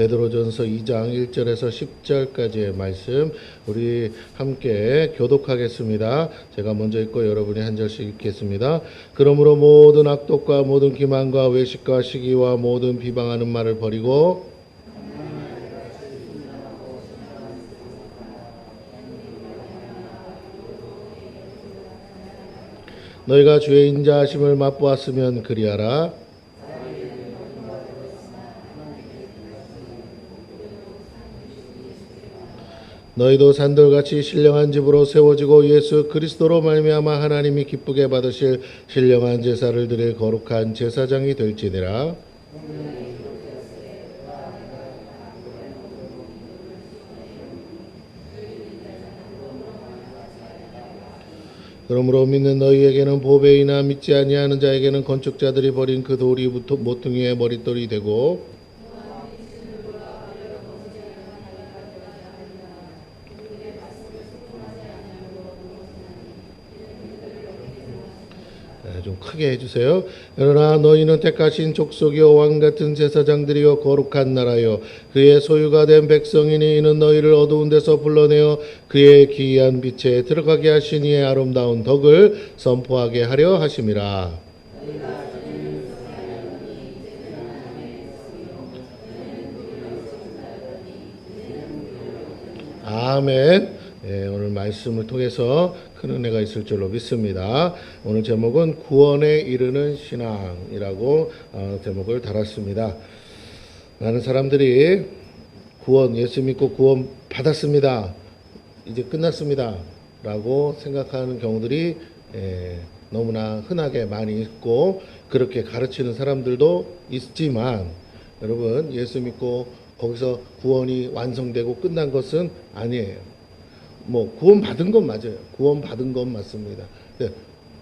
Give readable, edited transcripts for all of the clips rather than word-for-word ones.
베드로전서 2장 1절에서 10절까지의 말씀 우리 함께 교독하겠습니다. 제가 먼저 읽고 여러분이 한 절씩 읽겠습니다. 그러므로 모든 악독과 모든 기만과 외식과 시기와 모든 비방하는 말을 버리고 너희가 주의 인자하심을 맛보았으면 그리하라. 너희도 산돌같이 신령한 집으로 세워지고 예수 그리스도로 말미암아 하나님이 기쁘게 받으실 신령한 제사를 드릴 거룩한 제사장이 될지니라. 그러므로 믿는 너희에게는 보배이나 믿지 아니하는 자에게는 건축자들이 버린 그 돌이 모퉁이의 머릿돌이 되고 좀 크게 해주세요. 그러나 너희는 택하신 족속이요 왕같은 제사장들이요 거룩한 나라요 그의 소유가 된 백성이니 이는 너희를 어두운 데서 불러내어 그의 기이한 빛에 들어가게 하신 이의 아름다운 덕을 선포하게 하려 하심이라. 아멘. 오늘 말씀을 통해서 큰 은혜가 있을 줄로 믿습니다. 오늘 제목은 구원에 이르는 신앙이라고 제목을 달았습니다. 많은 사람들이 구원, 예수 믿고 구원 받았습니다, 이제 끝났습니다 라고 생각하는 경우들이 너무나 흔하게 많이 있고 그렇게 가르치는 사람들도 있지만 여러분, 예수 믿고 거기서 구원이 완성되고 끝난 것은 아니에요. 구원 받은 건 맞아요. 구원 받은 건 맞습니다. 근데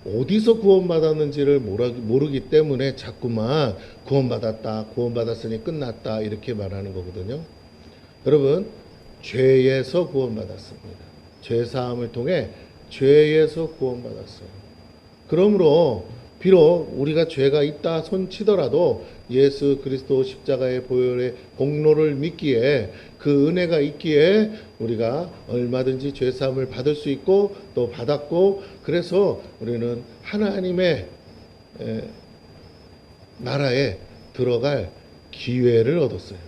어디서 구원 받았는지를 모르기 때문에 자꾸만 구원 받았다, 구원 받았으니 끝났다 이렇게 말하는 거거든요. 여러분, 죄에서 구원 받았습니다. 죄 사함을 통해 죄에서 구원 받았어요. 그러므로 비록 우리가 죄가 있다 손치더라도 예수 그리스도 십자가의 보혈의 공로를 믿기에 그 은혜가 있기에 우리가 얼마든지 죄사함을 받을 수 있고 또 받았고 그래서 우리는 하나님의 나라에 들어갈 기회를 얻었어요.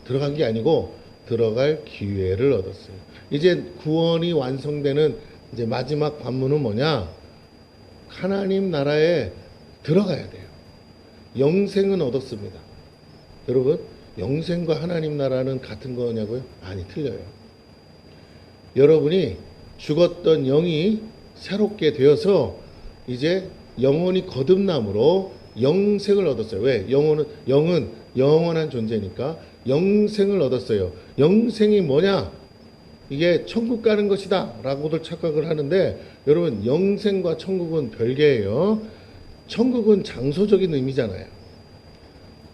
들어간 게 아니고 들어갈 기회를 얻었어요. 이제 구원이 완성되는 이제 마지막 관문은 뭐냐? 하나님 나라에 들어가야 돼요. 영생은 얻었습니다. 여러분, 영생과 하나님 나라는 같은 거냐고요? 아니, 틀려요. 여러분이 죽었던 영이 새롭게 되어서 이제 영혼이 거듭남으로 영생을 얻었어요. 왜? 영은 영원한 존재니까 영생을 얻었어요. 영생이 뭐냐? 이게 천국 가는 것이다 라고들 착각을 하는데 여러분, 영생과 천국은 별개예요. 천국은 장소적인 의미잖아요.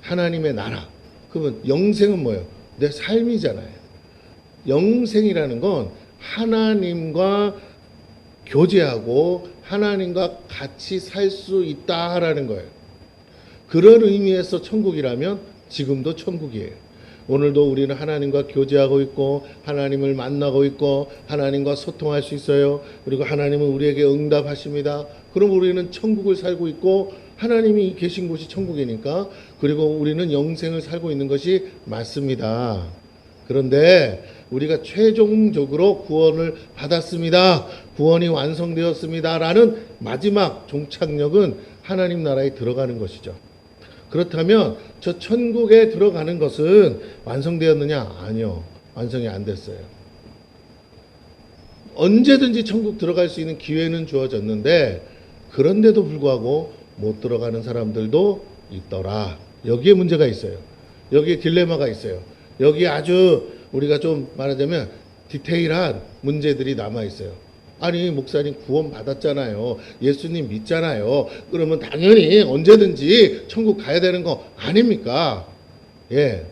하나님의 나라. 그러면 영생은 뭐예요? 내 삶이잖아요. 영생이라는 건 하나님과 교제하고 하나님과 같이 살 수 있다라는 거예요. 그런 의미에서 천국이라면 지금도 천국이에요. 오늘도 우리는 하나님과 교제하고 있고 하나님을 만나고 있고 하나님과 소통할 수 있어요. 그리고 하나님은 우리에게 응답하십니다. 그럼 우리는 천국을 살고 있고 하나님이 계신 곳이 천국이니까 그리고 우리는 영생을 살고 있는 것이 맞습니다. 그런데 우리가 최종적으로 구원을 받았습니다, 구원이 완성되었습니다 라는 마지막 종착역은 하나님 나라에 들어가는 것이죠. 그렇다면 저 천국에 들어가는 것은 완성되었느냐? 아니요. 완성이 안 됐어요. 언제든지 천국 들어갈 수 있는 기회는 주어졌는데 그런데도 불구하고 못 들어가는 사람들도 있더라. 여기에 문제가 있어요. 여기에 딜레마가 있어요. 여기에 아주 우리가 좀 말하자면 디테일한 문제들이 남아 있어요. 아니, 목사님 구원 받았잖아요. 예수님 믿잖아요. 그러면 당연히 언제든지 천국 가야 되는 거 아닙니까? 예.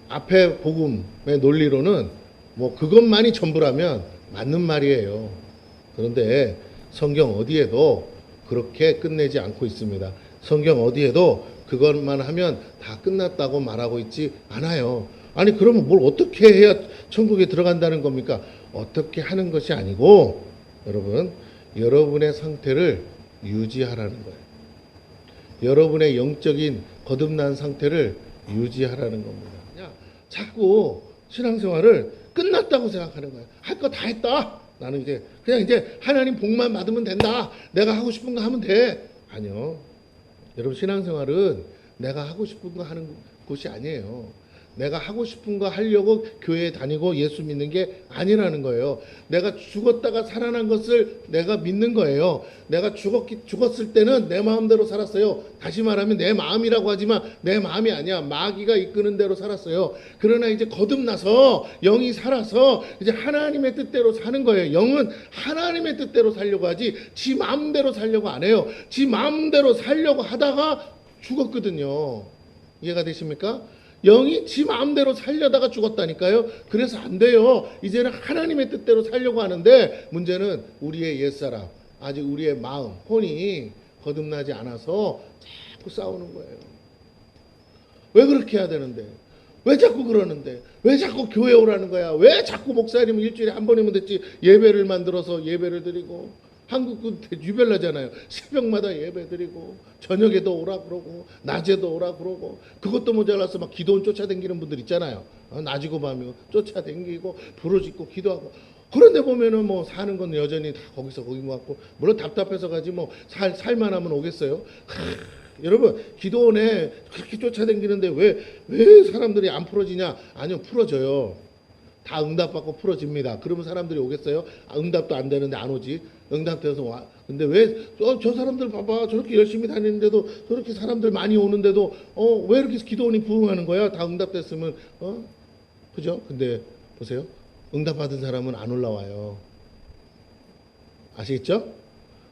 앞에 복음의 논리로는 그것만이 전부라면 맞는 말이에요. 그런데 성경 어디에도 그렇게 끝내지 않고 있습니다. 성경 어디에도 그것만 하면 다 끝났다고 말하고 있지 않아요. 아니 그러면 뭘 어떻게 해야 천국에 들어간다는 겁니까? 어떻게 하는 것이 아니고 여러분 여러분의 상태를 유지하라는 거예요. 여러분의 영적인 거듭난 상태를 유지하라는 겁니다. 그냥 자꾸 신앙생활을 끝났다고 생각하는 거예요. 할 거 다 했다. 나는 이제 그냥 이제 하나님 복만 받으면 된다. 내가 하고 싶은 거 하면 돼. 아니요. 여러분 신앙생활은 내가 하고 싶은 거 하는 곳이 아니에요. 내가 하고 싶은 거 하려고 교회에 다니고 예수 믿는 게 아니라는 거예요. 내가 죽었다가 살아난 것을 내가 믿는 거예요. 내가 죽었을 때는 내 마음대로 살았어요. 다시 말하면 내 마음이라고 하지만 내 마음이 아니야. 마귀가 이끄는 대로 살았어요. 그러나 이제 거듭나서 영이 살아서 이제 하나님의 뜻대로 사는 거예요. 영은 하나님의 뜻대로 살려고 하지 지 마음대로 살려고 안 해요. 지 마음대로 살려고 하다가 죽었거든요. 이해가 되십니까? 영이 지 마음대로 살려다가 죽었다니까요. 그래서 안 돼요. 이제는 하나님의 뜻대로 살려고 하는데 문제는 우리의 옛사람, 아직 우리의 마음, 혼이 거듭나지 않아서 자꾸 싸우는 거예요. 왜 그렇게 해야 되는데? 왜 자꾸 그러는데? 왜 자꾸 교회 오라는 거야? 왜 자꾸 목사님은 일주일에 한 번이면 됐지 예배를 만들어서 예배를 드리고 한국은 유별나잖아요. 새벽마다 예배드리고 저녁에도 오라 그러고 낮에도 오라 그러고 그것도 모자라서 막 기도원 쫓아다니는 분들 있잖아요. 낮이고 밤이고 쫓아다니고 부르짖고 기도하고 그런데 보면은 뭐 사는 건 여전히 다 거기서 거기 모았고 물론 답답해서 가지 뭐 살만하면 오겠어요. 여러분 기도원에 그렇게 쫓아다니는데 왜 사람들이 안 풀어지냐? 아니요 풀어져요. 다 응답받고 풀어집니다. 그러면 사람들이 오겠어요? 응답도 안 되는데 안 오지. 응답돼서 와. 근데 왜 저 사람들 봐봐 저렇게 열심히 다니는데도 저렇게 사람들 많이 오는데도 왜 이렇게 기도원이 부흥하는 거야? 다 응답됐으면 그죠? 근데 보세요. 응답받은 사람은 안 올라와요. 아시겠죠?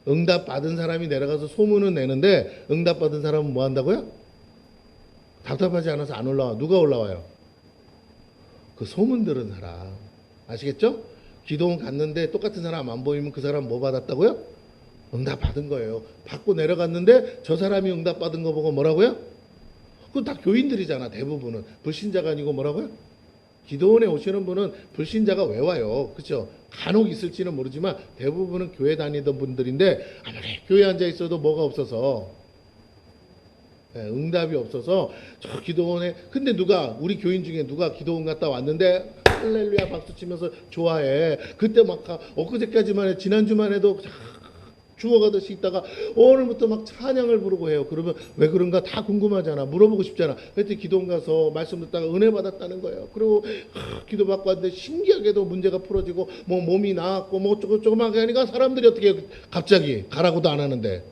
응답받은 사람이 내려가서 소문은 내는데 응답받은 사람은 뭐 한다고요? 답답하지 않아서 안 올라와. 누가 올라와요? 그 소문 들은 사람. 아시겠죠? 기도원 갔는데 똑같은 사람 안 보이면 그 사람 뭐 받았다고요? 응답 받은 거예요. 받고 내려갔는데 저 사람이 응답 받은 거 보고 뭐라고요? 그건 다 교인들이잖아. 대부분은 불신자가 아니고 뭐라고요? 기도원에 오시는 분은 불신자가 왜 와요? 그렇죠? 간혹 있을지는 모르지만 대부분은 교회 다니던 분들인데 아무리 교회 앉아 있어도 뭐가 없어서 응답이 없어서 저 기도원에 근데 우리 교인 중에 누가 기도원 갔다 왔는데 할렐루야 박수 치면서 좋아해. 그때 막 엊그제까지만 해 지난주만 해도 죽어가듯이 있다가 오늘부터 막 찬양을 부르고 해요. 그러면 왜 그런가 다 궁금하잖아. 물어보고 싶잖아. 그때 기도원 가서 말씀 듣다가 은혜 받았다는 거예요. 그리고 기도받고 왔는데 신기하게도 문제가 풀어지고 뭐 몸이 나았고 뭐 조그맣게 하니까 사람들이 어떻게 갑자기 가라고도 안 하는데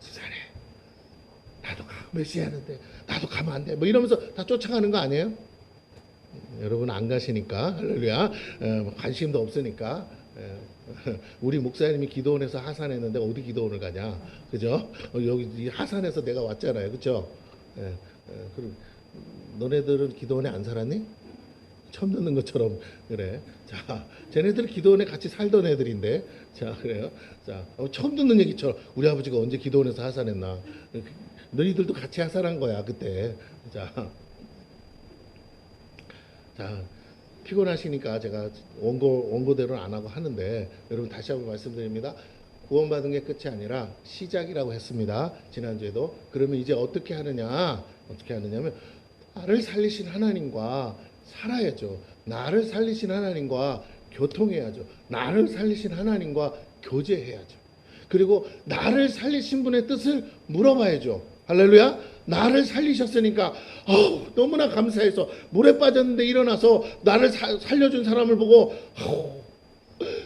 세상에 나도 메시아는데 나도 가면 안 돼. 뭐 이러면서 다 쫓아가는 거 아니에요? 여러분 안 가시니까 할렐루야 관심도 없으니까 우리 목사님이 기도원에서 하산했는데 어디 기도원을 가냐 그죠? 여기 하산에서 내가 왔잖아요 그죠? 그럼 너네들은 기도원에 안 살았니? 처음 듣는 것처럼 그래. 자, 쟤네들 기도원에 같이 살던 애들인데 자 그래요. 자 처음 듣는 얘기처럼 우리 아버지가 언제 기도원에서 하산했나? 너희들도 같이 하산한 거야 그때. 자 피곤하시니까 제가 원고대로는 안 하고 하는데 여러분 다시 한번 말씀드립니다. 구원받은 게 끝이 아니라 시작이라고 했습니다. 지난주에도. 그러면 이제 어떻게 하느냐면 나를 살리신 하나님과 살아야죠. 나를 살리신 하나님과 교통해야죠. 나를 살리신 하나님과 교제해야죠. 그리고 나를 살리신 분의 뜻을 물어봐야죠. 할렐루야. 나를 살리셨으니까 너무나 감사해서 물에 빠졌는데 일어나서 나를 살려준 사람을 보고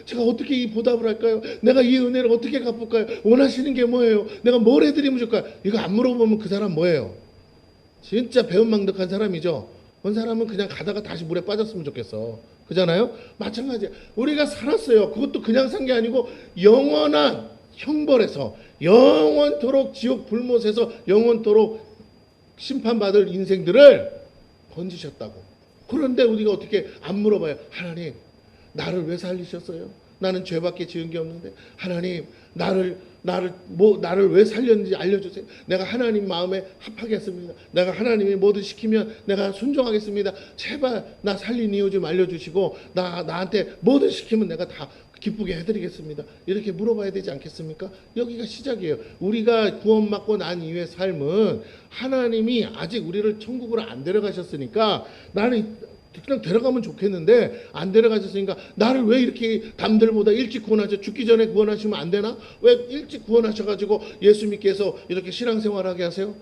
제가 어떻게 이 보답을 할까요? 내가 이 은혜를 어떻게 갚을까요? 원하시는 게 뭐예요? 내가 뭘 해드리면 좋을까요? 이거 안 물어보면 그 사람 뭐예요? 진짜 배은망덕한 사람이죠. 그 사람은 그냥 가다가 다시 물에 빠졌으면 좋겠어. 그잖아요? 마찬가지야. 우리가 살았어요. 그것도 그냥 산 게 아니고 영원한 형벌에서 영원토록 지옥 불못에서 영원토록 심판받을 인생들을 건지셨다고. 그런데 우리가 어떻게 안 물어봐요? 하나님 나를 왜 살리셨어요? 나는 죄밖에 지은 게 없는데 하나님 나를 왜 살렸는지 알려주세요. 내가 하나님 마음에 합하겠습니다. 내가 하나님이 뭐든 시키면 내가 순종하겠습니다. 제발 나 살린 이유 좀 알려주시고 나한테 뭐든 시키면 내가 다 기쁘게 해드리겠습니다. 이렇게 물어봐야 되지 않겠습니까? 여기가 시작이에요. 우리가 구원받고 난 이후의 삶은 하나님이 아직 우리를 천국으로 안 데려가셨으니까 나는 그냥 데려가면 좋겠는데 안 데려가셨으니까 나를 왜 이렇게 남들보다 일찍 구원하셔? 죽기 전에 구원하시면 안 되나? 왜 일찍 구원하셔가지고 예수 믿게 해서 이렇게 신앙생활하게 하세요?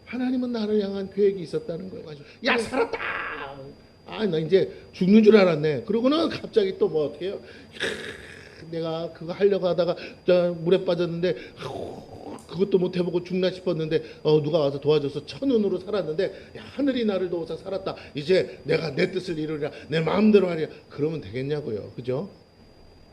하나님은 나를 향한 계획이 있었다는 거예요. 야 살았다! 나 이제 죽는 줄 알았네. 그러고는 갑자기 또 뭐 어떻게 해요? 내가 그거 하려고 하다가 물에 빠졌는데 그것도 못 해보고 죽나 싶었는데 누가 와서 도와줘서 천운으로 살았는데 야, 하늘이 나를 도와서 살았다. 이제 내가 내 뜻을 이루리라. 내 마음대로 하리라. 그러면 되겠냐고요. 그죠?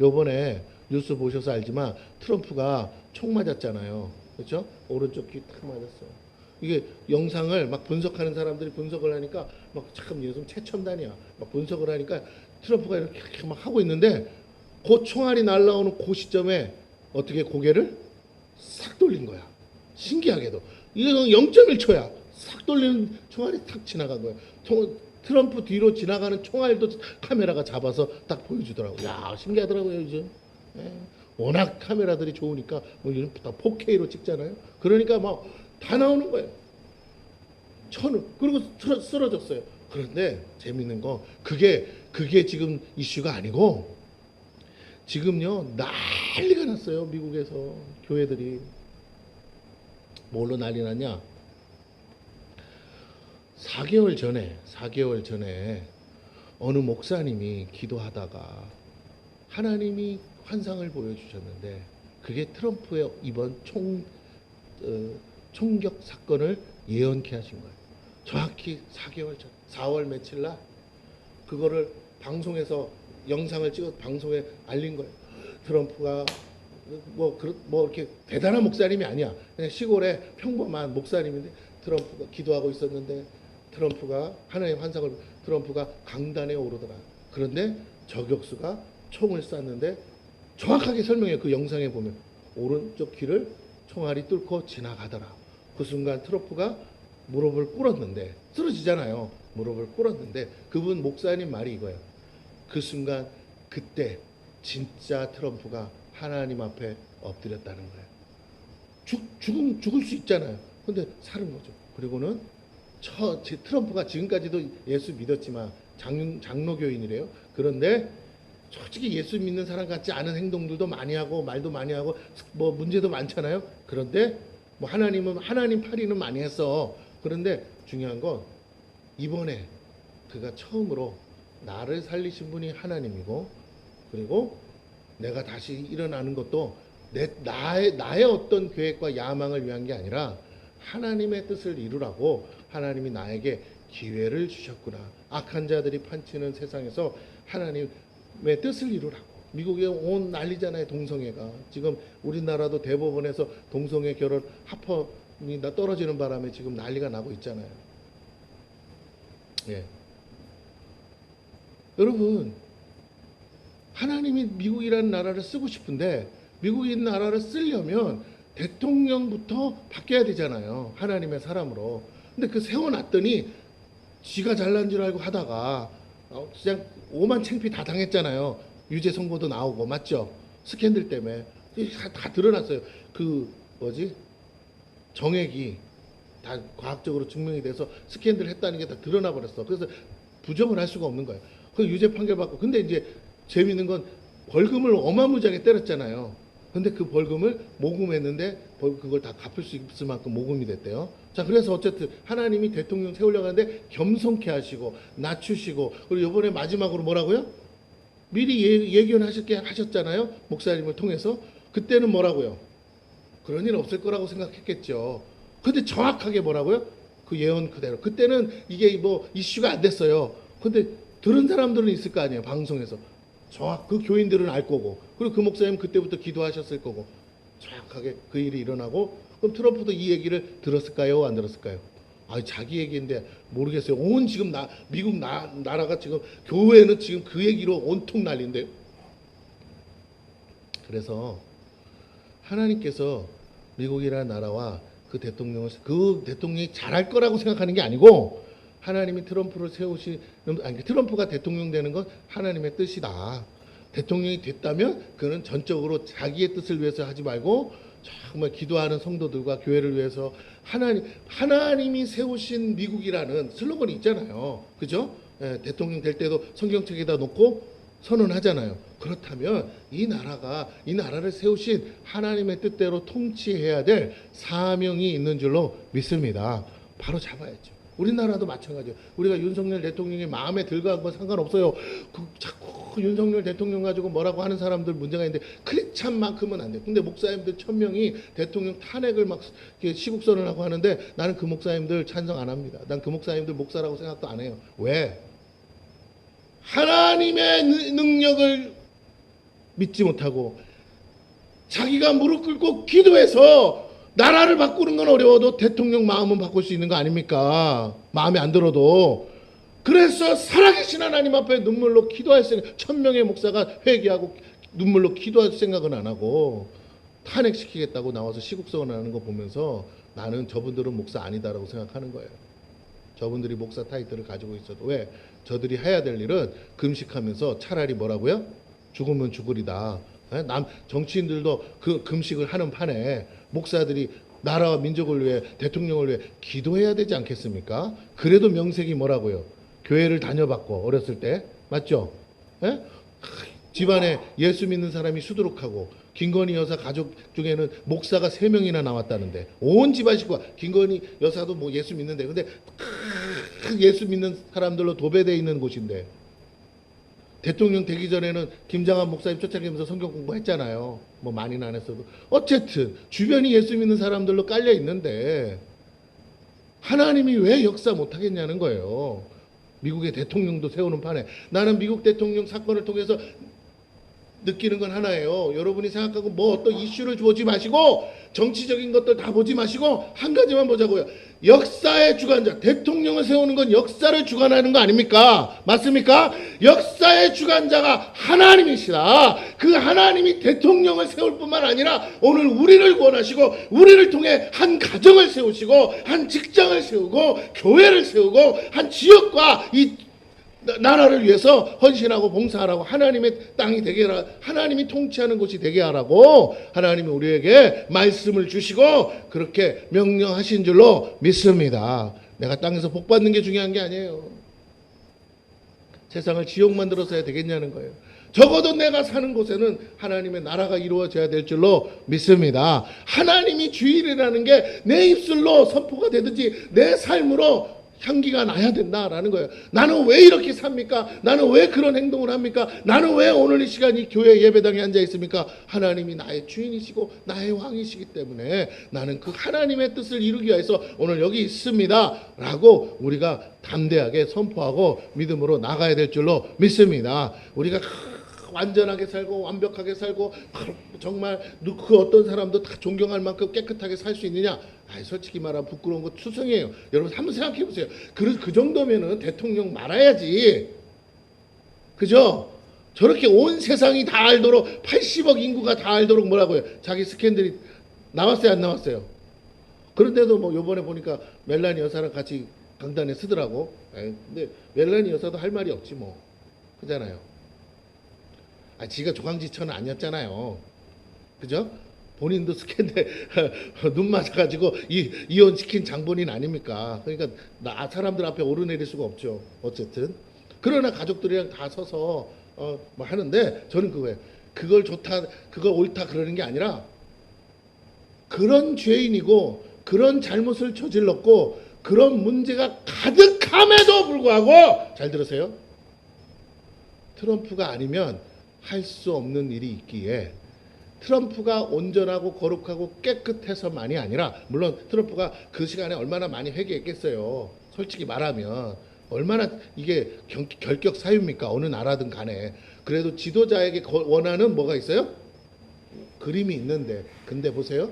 요번에 뉴스 보셔서 알지만 트럼프가 총 맞았잖아요. 그렇죠? 오른쪽 귀 탁 맞았어요. 이게 영상을 막 분석하는 사람들이 분석을 하니까 막 참 요즘 최첨단이야. 막 분석을 하니까 트럼프가 이렇게 막 하고 있는데 그 총알이 날라오는 그 시점에 어떻게 고개를 싹 돌린 거야. 신기하게도 이거 0.1초야. 싹 돌리는 총알이 탁 지나간 거야. 트럼프 뒤로 지나가는 총알도 카메라가 잡아서 딱 보여주더라고. 야 신기하더라고요 요즘. 워낙 카메라들이 좋으니까 뭐 이런 다 4K로 찍잖아요. 그러니까 막 다 나오는 거예요. 그리고 쓰러졌어요. 그런데 재밌는 거 그게 지금 이슈가 아니고 지금요 난리가 났어요. 미국에서 교회들이 뭘로 난리 났냐? 4개월 전에 어느 목사님이 기도하다가 하나님이 환상을 보여주셨는데 그게 트럼프의 이번 총격 사건을 예언케 하신 거예요. 정확히 4개월 전 4월 며칠 날 그거를 방송에서 영상을 찍어 방송에 알린 거예요. 트럼프가 뭐 이렇게 대단한 목사님이 아니야. 그냥 시골의 평범한 목사님인데 트럼프가 기도하고 있었는데 트럼프가 하나님의 환상을 트럼프가 강단에 오르더라. 그런데 저격수가 총을 쐈는데 정확하게 설명해요. 그 영상에 보면 오른쪽 귀를 총알이 뚫고 지나가더라. 그 순간 트럼프가 무릎을 꿇었는데 쓰러지잖아요. 무릎을 꿇었는데 그분 목사님 말이 이거예요. 그 순간 그때 진짜 트럼프가 하나님 앞에 엎드렸다는 거예요. 죽을 수 있잖아요. 근데 사는 거죠. 그리고는 트럼프가 지금까지도 예수 믿었지만 장로교인이래요. 그런데 솔직히 예수 믿는 사람 같지 않은 행동들도 많이 하고 말도 많이 하고 뭐 문제도 많잖아요. 그런데 뭐 하나님 파리는 많이 했어. 그런데 중요한 건 이번에 그가 처음으로 나를 살리신 분이 하나님이고 그리고 내가 다시 일어나는 것도 나의 어떤 계획과 야망을 위한 게 아니라 하나님의 뜻을 이루라고 하나님이 나에게 기회를 주셨구나. 악한 자들이 판치는 세상에서 하나님의 뜻을 이루라고. 미국에 온 난리잖아요. 동성애가. 지금 우리나라도 대법원에서 동성애 결혼 합헌이 떨어지는 바람에 지금 난리가 나고 있잖아요. 예. 여러분 하나님이 미국이라는 나라를 쓰고 싶은데 미국이라는 나라를 쓰려면 대통령부터 바뀌어야 되잖아요. 하나님의 사람으로. 근데 그 세워놨더니 지가 잘난 줄 알고 하다가 그냥 오만 창피 다 당했잖아요. 유죄 선고도 나오고 맞죠? 스캔들 때문에 다 드러났어요. 그 정액이 다 과학적으로 증명이 돼서 스캔들 했다는 게 다 드러나 버렸어. 그래서 부정을 할 수가 없는 거예요. 그 유죄 판결 받고 근데 이제 재미있는 건 벌금을 어마무지하게 때렸잖아요. 근데 그 벌금을 모금했는데 그걸 다 갚을 수 있을 만큼 모금이 됐대요. 자, 그래서 어쨌든 하나님이 대통령 세우려고 하는데 겸손케 하시고 낮추시고 그리고 이번에 마지막으로 뭐라고요? 미리 예견하셨게 하셨잖아요. 목사님을 통해서. 그때는 뭐라고요? 그런 일 없을 거라고 생각했겠죠. 근데 정확하게 뭐라고요? 그 예언 그대로. 그때는 이게 뭐 이슈가 안 됐어요. 근데 들은 사람들은 있을 거 아니에요. 방송에서. 그 교인들은 알 거고 그리고 그 목사님 그때부터 기도하셨을 거고 정확하게 그 일이 일어나고 그럼 트럼프도 이 얘기를 들었을까요? 안 들었을까요? 자기 얘기인데 모르겠어요. 온 지금 미국 나라가 지금 교회는 지금 그 얘기로 온통 난리인데요. 그래서 하나님께서 미국이라는 나라와 그 대통령이 잘할 거라고 생각하는 게 아니고 하나님이 트럼프를 세우시는 아니 트럼프가 대통령 되는 건 하나님의 뜻이다. 대통령이 됐다면 그는 전적으로 자기의 뜻을 위해서 하지 말고 정말 기도하는 성도들과 교회를 위해서 하나님이 세우신 미국이라는 슬로건이 있잖아요. 그죠? 예, 대통령 될 때도 성경책에다 놓고 선언하잖아요. 그렇다면 이 나라를 세우신 하나님의 뜻대로 통치해야 될 사명이 있는 줄로 믿습니다. 바로 잡아야죠. 우리나라도 마찬가지예요. 우리가 윤석열 대통령이 마음에 들고 건 상관없어요. 자꾸 윤석열 대통령 가지고 뭐라고 하는 사람들 문제가 있는데 크리스찬만큼은 안 돼. 근데 목사님들 1000명이 대통령 탄핵을 막 시국선언을 하고 하는데 나는 그 목사님들 찬성 안 합니다. 난 그 목사님들 목사라고 생각도 안 해요. 왜? 하나님의 능력을 믿지 못하고 자기가 무릎 꿇고 기도해서 나라를 바꾸는 건 어려워도 대통령 마음은 바꿀 수 있는 거 아닙니까? 마음에 안 들어도. 그래서 살아계신 하나님 앞에 눈물로 기도할 생각, 1000명의 목사가 회개하고 눈물로 기도할 생각은 안 하고 탄핵시키겠다고 나와서 시국선언하는 거 보면서 나는 저분들은 목사 아니다라고 생각하는 거예요. 저분들이 목사 타이틀을 가지고 있어도 왜? 저들이 해야 될 일은 금식하면서 차라리 뭐라고요? 죽으면 죽으리다. 정치인들도 그 금식을 하는 판에 목사들이 나라와 민족을 위해 대통령을 위해 기도해야 되지 않겠습니까? 그래도 명색이 뭐라고요? 교회를 다녀봤고 어렸을 때 맞죠? 예? 집안에 예수 믿는 사람이 수두룩하고 김건희 여사 가족 중에는 목사가 3명이나 나왔다는데 온 집안 식구가 김건희 여사도 뭐 예수 믿는데 근데 예수 믿는 사람들로 도배되어 있는 곳인데 대통령 되기 전에는 김장한 목사님 쫓아가면서 성경 공부했잖아요. 뭐 많이는 안 했어도 어쨌든 주변이 예수 믿는 사람들로 깔려 있는데 하나님이 왜 역사 못하겠냐는 거예요. 미국의 대통령도 세우는 판에 나는 미국 대통령 사건을 통해서 느끼는 건 하나예요. 여러분이 생각하고 뭐 어떤 이슈를 보지 마시고 정치적인 것들 다 보지 마시고 한 가지만 보자고요. 역사의 주관자, 대통령을 세우는 건 역사를 주관하는 거 아닙니까? 맞습니까? 역사의 주관자가 하나님이시다. 그 하나님이 대통령을 세울 뿐만 아니라 오늘 우리를 원하시고 우리를 통해 한 가정을 세우시고 한 직장을 세우고 교회를 세우고 한 지역과 이 나라를 위해서 헌신하고 봉사하라고 하나님의 땅이 되게 하라 하나님이 통치하는 곳이 되게 하라고 하나님이 우리에게 말씀을 주시고 그렇게 명령하신 줄로 믿습니다. 내가 땅에서 복 받는 게 중요한 게 아니에요. 세상을 지옥 만들어서야 되겠냐는 거예요. 적어도 내가 사는 곳에는 하나님의 나라가 이루어져야 될 줄로 믿습니다. 하나님이 주일이라는 게 내 입술로 선포가 되든지 내 삶으로 향기가 나야 된다라는 거예요. 나는 왜 이렇게 삽니까? 나는 왜 그런 행동을 합니까? 나는 왜 오늘 이 시간 이 교회 예배당에 앉아 있습니까? 하나님이 나의 주인이시고 나의 왕이시기 때문에 나는 그 하나님의 뜻을 이루기 위해서 오늘 여기 있습니다 라고 우리가 담대하게 선포하고 믿음으로 나가야 될 줄로 믿습니다. 우리가 완전하게 살고 완벽하게 살고 정말 그 어떤 사람도 다 존경할 만큼 깨끗하게 살 수 있느냐? 솔직히 말하면 부끄러운 거 투성이에요. 여러분 한번 생각해 보세요. 그 정도면은 대통령 말아야지. 그죠? 저렇게 온 세상이 다 알도록 80억 인구가 다 알도록 뭐라고요? 자기 스캔들이 나왔어요, 안 나왔어요? 그런데도 뭐 요번에 보니까 멜라니 여사랑 같이 강단에 쓰더라고. 근데 멜라니 여사도 할 말이 없지 뭐. 그잖아요. 지가 조강지처는 아니었잖아요. 그죠? 본인도 스캔들 눈 맞아가지고 이혼시킨 장본인 아닙니까? 그러니까 사람들 앞에 오르내릴 수가 없죠. 어쨌든 그러나 가족들이랑 다 서서 뭐 하는데 저는 그걸 좋다, 그걸 옳다 그러는 게 아니라 그런 죄인이고 그런 잘못을 저질렀고 그런 문제가 가득함에도 불구하고 잘 들으세요. 트럼프가 아니면 할 수 없는 일이 있기에 트럼프가 온전하고 거룩하고 깨끗해서만이 아니라 물론 트럼프가 그 시간에 얼마나 많이 회개했겠어요. 솔직히 말하면 얼마나 이게 결격 사유입니까? 어느 나라든 간에. 그래도 지도자에게 원하는 뭐가 있어요? 그림이 있는데 근데 보세요.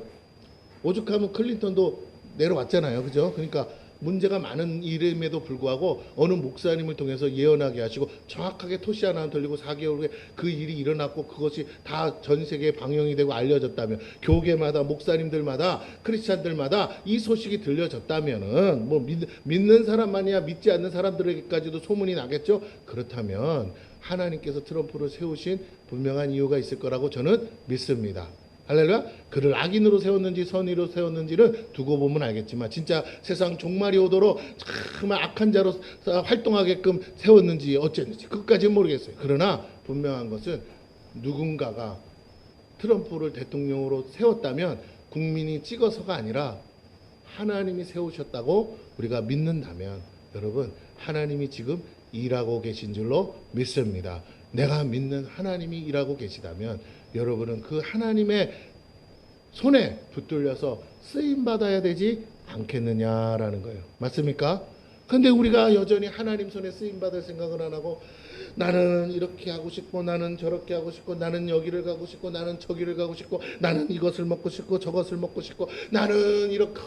오죽하면 클린턴도 내려왔잖아요. 그죠? 그러니까 문제가 많은 일임에도 불구하고 어느 목사님을 통해서 예언하게 하시고 정확하게 토시 하나 안 돌리고 4개월 후에 그 일이 일어났고 그것이 다 전 세계에 방영이 되고 알려졌다면, 교계마다 목사님들마다 크리스찬들마다 이 소식이 들려졌다면은 뭐 믿는 사람만이야 믿지 않는 사람들에게까지도 소문이 나겠죠. 그렇다면 하나님께서 트럼프를 세우신 분명한 이유가 있을 거라고 저는 믿습니다. 할렐루야. 그를 악인으로 세웠는지 선의로 세웠는지는 두고 보면 알겠지만, 진짜 세상 종말이 오도록 정말 악한 자로 활동하게끔 세웠는지 어쨌는지 그것까지는 모르겠어요. 그러나 분명한 것은 누군가가 트럼프를 대통령으로 세웠다면 국민이 찍어서가 아니라 하나님이 세우셨다고 우리가 믿는다면, 여러분, 하나님이 지금 일하고 계신 줄로 믿습니다. 내가 믿는 하나님이 일하고 계시다면 여러분은 그 하나님의 손에 붙들려서 쓰임받아야 되지 않겠느냐라는 거예요. 맞습니까? 근데 우리가 여전히 하나님 손에 쓰임받을 생각을 안 하고, 나는 이렇게 하고 싶고, 나는 저렇게 하고 싶고, 나는 여기를 가고 싶고, 나는 저기를 가고 싶고, 나는 이것을 먹고 싶고, 저것을 먹고 싶고, 나는 이렇게,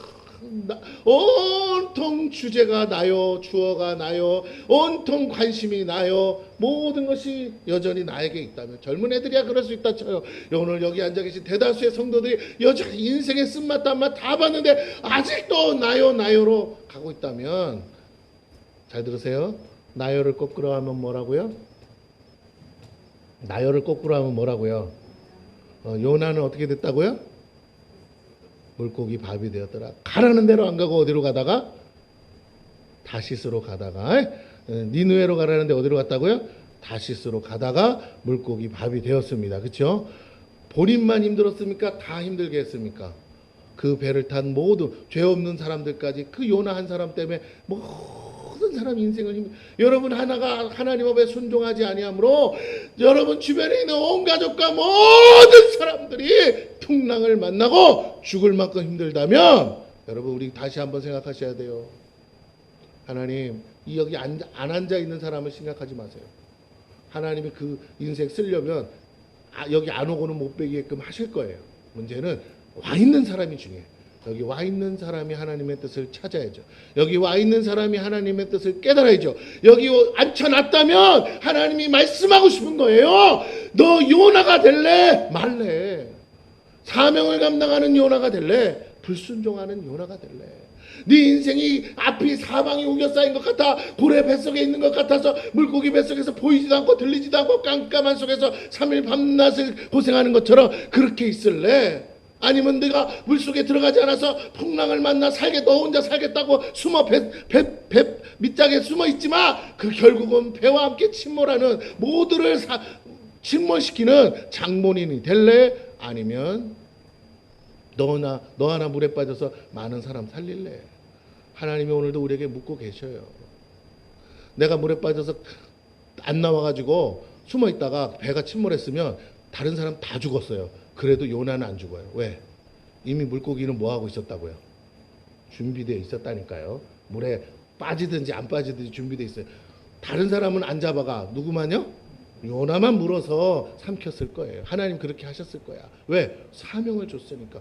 온통 주제가 나요, 주어가 나요, 온통 관심이 나요, 모든 것이 여전히 나에게 있다면, 젊은 애들이야 그럴 수 있다 쳐요. 오늘 여기 앉아 계신 대다수의 성도들이 여전히 인생의 쓴맛 단맛 다 봤는데 아직도 나요 나요로 가고 있다면, 잘 들으세요. 나요를 거꾸로 하면 뭐라고요? 나요를 거꾸로 하면 뭐라고요? 요나는 어떻게 됐다고요? 물고기 밥이 되었더라. 가라는 대로 안 가고 어디로 가다가? 다시스로 가다가, 니느웨로 가라는데 어디로 갔다고요? 다시스로 가다가 물고기 밥이 되었습니다. 그렇죠? 본인만 힘들었습니까? 다 힘들게 했습니까? 그 배를 탄 모두 죄 없는 사람들까지 그 요나 한 사람 때문에 모든 사람 인생을 여러분 하나가 하나님 앞에 순종하지 아니하므로 여러분 주변에 있는 온 가족과 모든 사람들이 풍랑을 만나고 죽을 만큼 힘들다면, 여러분 우리 다시 한번 생각하셔야 돼요. 하나님, 여기 안 앉아 있는 사람을 생각하지 마세요. 하나님이 그 인생 쓰려면 여기 안 오고는 못 베게끔 하실 거예요. 문제는 와 있는 사람이 중요해요. 여기 와 있는 사람이 하나님의 뜻을 찾아야죠. 여기 와 있는 사람이 하나님의 뜻을 깨달아야죠. 여기 앉혀놨다면 하나님이 말씀하고 싶은 거예요. 너 요나가 될래? 말래? 사명을 감당하는 요나가 될래? 불순종하는 요나가 될래? 네 인생이 앞이 사방이 우겨싸인 것 같아, 고래 뱃속에 있는 것 같아서 물고기 뱃속에서 보이지도 않고 들리지도 않고 깜깜한 속에서 3일 밤낮을 고생하는 것처럼 그렇게 있을래? 아니면 네가 물속에 들어가지 않아서 풍랑을 만나 너 혼자 살겠다고 숨어 배 밑짝에 숨어 있지 마. 그 결국은 배와 함께 침몰하는, 모두를 침몰시키는 장본인이 될래? 아니면 너 하나 물에 빠져서 많은 사람 살릴래? 하나님이 오늘도 우리에게 묻고 계셔요. 내가 물에 빠져서 안 나와가지고 숨어 있다가 배가 침몰했으면 다른 사람 다 죽었어요. 그래도 요나는 안 죽어요. 왜? 이미 물고기는 뭐 하고 있었다고요? 준비되어 있었다니까요. 물에 빠지든지 안 빠지든지 준비되어 있어요. 다른 사람은 안 잡아가. 누구만요? 요나만 물어서 삼켰을 거예요. 하나님 그렇게 하셨을 거야. 왜? 사명을 줬으니까.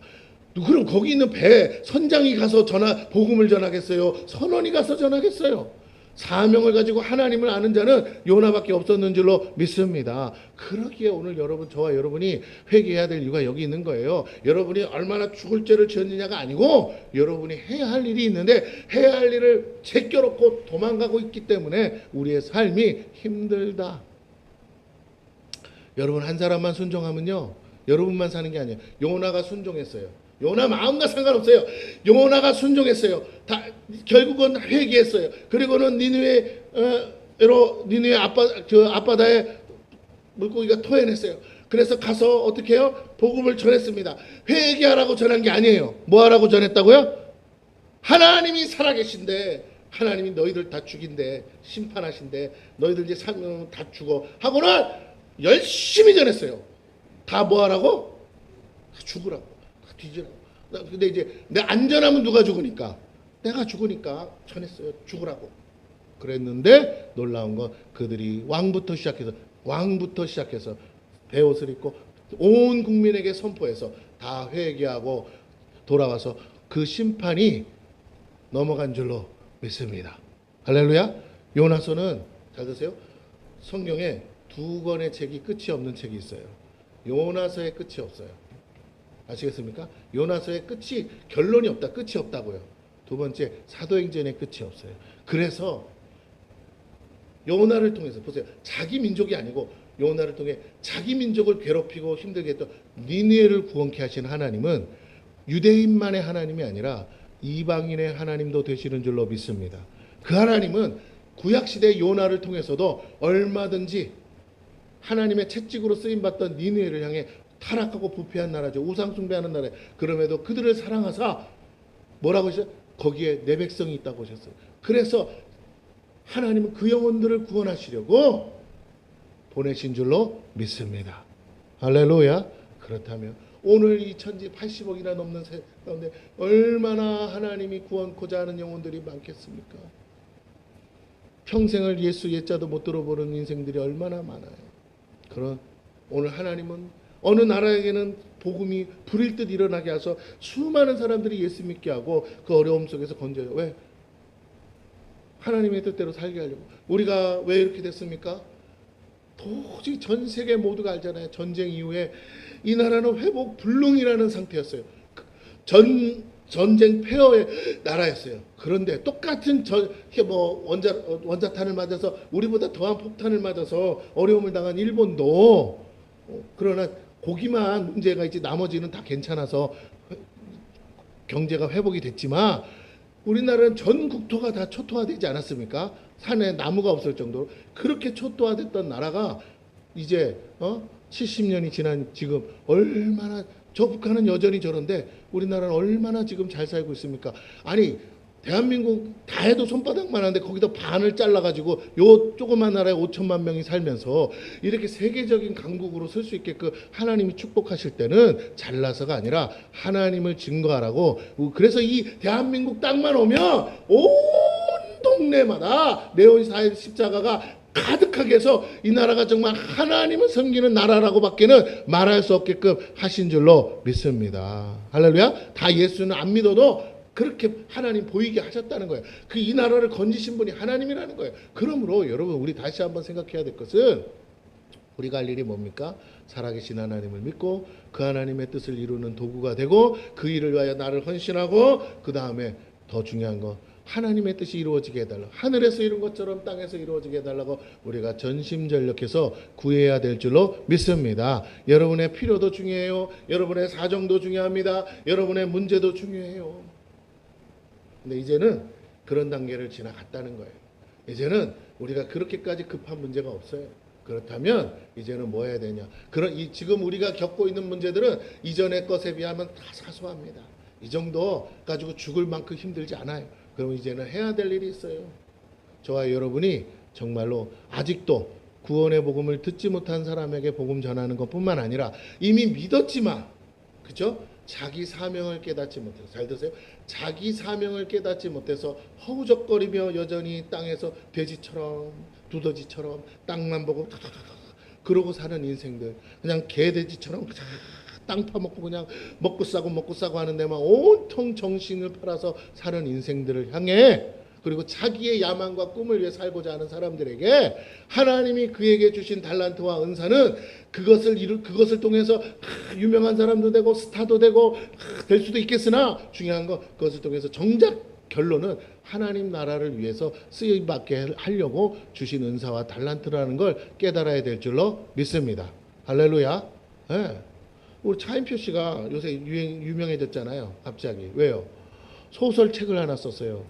그럼 거기 있는 배 선장이 가서 복음을 전하겠어요? 선원이 가서 전하겠어요? 사명을 가지고 하나님을 아는 자는 요나밖에 없었는 줄로 믿습니다. 그러기에 오늘 저와 여러분이 회개해야 될 이유가 여기 있는 거예요. 여러분이 얼마나 죽을 죄를 지었느냐가 아니고 여러분이 해야 할 일이 있는데 해야 할 일을 제껴놓고 도망가고 있기 때문에 우리의 삶이 힘들다. 여러분 한 사람만 순종하면요, 여러분만 사는 게 아니에요. 요나가 순종했어요. 요나 마음과 상관없어요. 요나가 순종했어요. 결국은 회개했어요. 그리고는 니느웨 앞바다에 물고기가 토해냈어요. 그래서 가서 어떻게 해요? 복음을 전했습니다. 회개하라고 전한 게 아니에요. 뭐 하라고 전했다고요? 하나님이 살아계신데, 하나님이 너희들 다 죽인대, 심판하신대, 너희들 이제 다 죽어 하고는 열심히 전했어요. 다 뭐 하라고? 죽으라고. 뒤지라고. 근데 이제 내 안전하면 누가 죽으니까? 내가 죽으니까 전했어요. 죽으라고. 그랬는데 놀라운 건 그들이 왕부터 시작해서 베옷을 입고 온 국민에게 선포해서 다 회개하고 돌아와서 그 심판이 넘어간 줄로 믿습니다. 할렐루야. 요나서는 잘 드세요. 성경에 두 권의 책이 끝이 없는 책이 있어요. 요나서의 끝이 없어요. 아시겠습니까? 요나서의 끝이 결론이 없다. 끝이 없다고요. 두 번째 사도행전의 끝이 없어요. 그래서 요나를 통해서 보세요. 자기 민족이 아니고 요나를 통해 자기 민족을 괴롭히고 힘들게 했던 니느웨를 구원케 하신 하나님은 유대인만의 하나님이 아니라 이방인의 하나님도 되시는 줄로 믿습니다. 그 하나님은 구약시대 요나를 통해서도 얼마든지 하나님의 채찍으로 쓰임받던 니느웨를 향해 타락하고 부패한 나라죠. 우상 숭배하는 나라. 그럼에도 그들을 사랑하사 뭐라고 하셨어요? 거기에 내 백성이 있다고 하셨어요. 그래서 하나님은 그 영혼들을 구원하시려고 보내신 줄로 믿습니다. 할렐루야. 그렇다면 오늘 이 천지 80억이나 넘는 세 가운데 얼마나 하나님이 구원코자 하는 영혼들이 많겠습니까? 평생을 예수 예자도 못 들어보는 인생들이 얼마나 많아요. 그런 오늘 하나님은 어느 나라에게는 복음이 불일 듯 일어나게 하셔서 수많은 사람들이 예수 믿게 하고 그 어려움 속에서 건져요. 왜? 하나님의 뜻대로 살게 하려고. 우리가 왜 이렇게 됐습니까? 도저히 전 세계 모두가 알잖아요. 전쟁 이후에 이 나라는 회복 불능이라는 상태였어요. 전쟁 폐허의 나라였어요. 그런데 똑같은 원자탄을 맞아서 우리보다 더한 폭탄을 맞아서 어려움을 당한 일본도 그러나 거기만 문제가 있지 나머지는 다 괜찮아서 경제가 회복이 됐지만 우리나라는 전 국토가 다 초토화되지 않았습니까? 산에 나무가 없을 정도로 그렇게 초토화됐던 나라가 이제 70년이 지난 지금 얼마나 저 북한은 여전히 저런데 우리나라는 얼마나 지금 잘 살고 있습니까? 아니 대한민국 다 해도 손바닥만 한데 거기다 반을 잘라가지고 요 조그만 나라에 5천만 명이 살면서 이렇게 세계적인 강국으로 설 수 있게끔 하나님이 축복하실 때는 잘나서가 아니라 하나님을 증거하라고. 그래서 이 대한민국 땅만 오면 온 동네마다 네온 십자가가 가득하게 해서 이 나라가 정말 하나님을 섬기는 나라라고 밖에는 말할 수 없게끔 하신 줄로 믿습니다. 할렐루야. 다 예수는 안 믿어도 그렇게 하나님 보이게 하셨다는 거예요. 그 이 나라를 건지신 분이 하나님이라는 거예요. 그러므로 여러분 우리 다시 한번 생각해야 될 것은 우리가 할 일이 뭡니까? 살아계신 하나님을 믿고 그 하나님의 뜻을 이루는 도구가 되고 그 일을 위하여 나를 헌신하고 그 다음에 더 중요한 거 하나님의 뜻이 이루어지게 해달라. 하늘에서 이룬 것처럼 땅에서 이루어지게 해달라고 우리가 전심전력해서 구해야 될 줄로 믿습니다. 여러분의 필요도 중요해요. 여러분의 사정도 중요합니다. 여러분의 문제도 중요해요. 근데 이제는 그런 단계를 지나갔다는 거예요. 이제는 우리가 그렇게까지 급한 문제가 없어요. 그렇다면 이제는 뭐 해야 되냐? 지금 우리가 겪고 있는 문제들은 이전의 것에 비하면 다 사소합니다. 이 정도 가지고 죽을 만큼 힘들지 않아요. 그럼 이제는 해야 될 일이 있어요. 저와 여러분이 정말로 아직도 구원의 복음을 듣지 못한 사람에게 복음 전하는 것뿐만 아니라 이미 믿었지만, 그죠? 자기 사명을 깨닫지 못해서, 잘 드세요. 자기 사명을 깨닫지 못해서 허우적거리며 여전히 땅에서 돼지처럼 두더지처럼 땅만 보고 그러고 사는 인생들, 그냥 개돼지처럼 땅 파먹고 그냥 먹고 싸고 하는 데만 온통 정신을 팔아서 사는 인생들을 향해, 그리고 자기의 야망과 꿈을 위해 살고자 하는 사람들에게 하나님이 그에게 주신 달란트와 은사는 그것을 통해서 유명한 사람도 되고 스타도 되고 될 수도 있겠으나 중요한 건 그것을 통해서 정작 결론은 하나님 나라를 위해서 쓰임받게 하려고 주신 은사와 달란트라는 걸 깨달아야 될 줄로 믿습니다. 할렐루야. 네. 우리 차인표 씨가 요새 유명해졌잖아요. 갑자기. 왜요? 소설책을 하나 썼어요.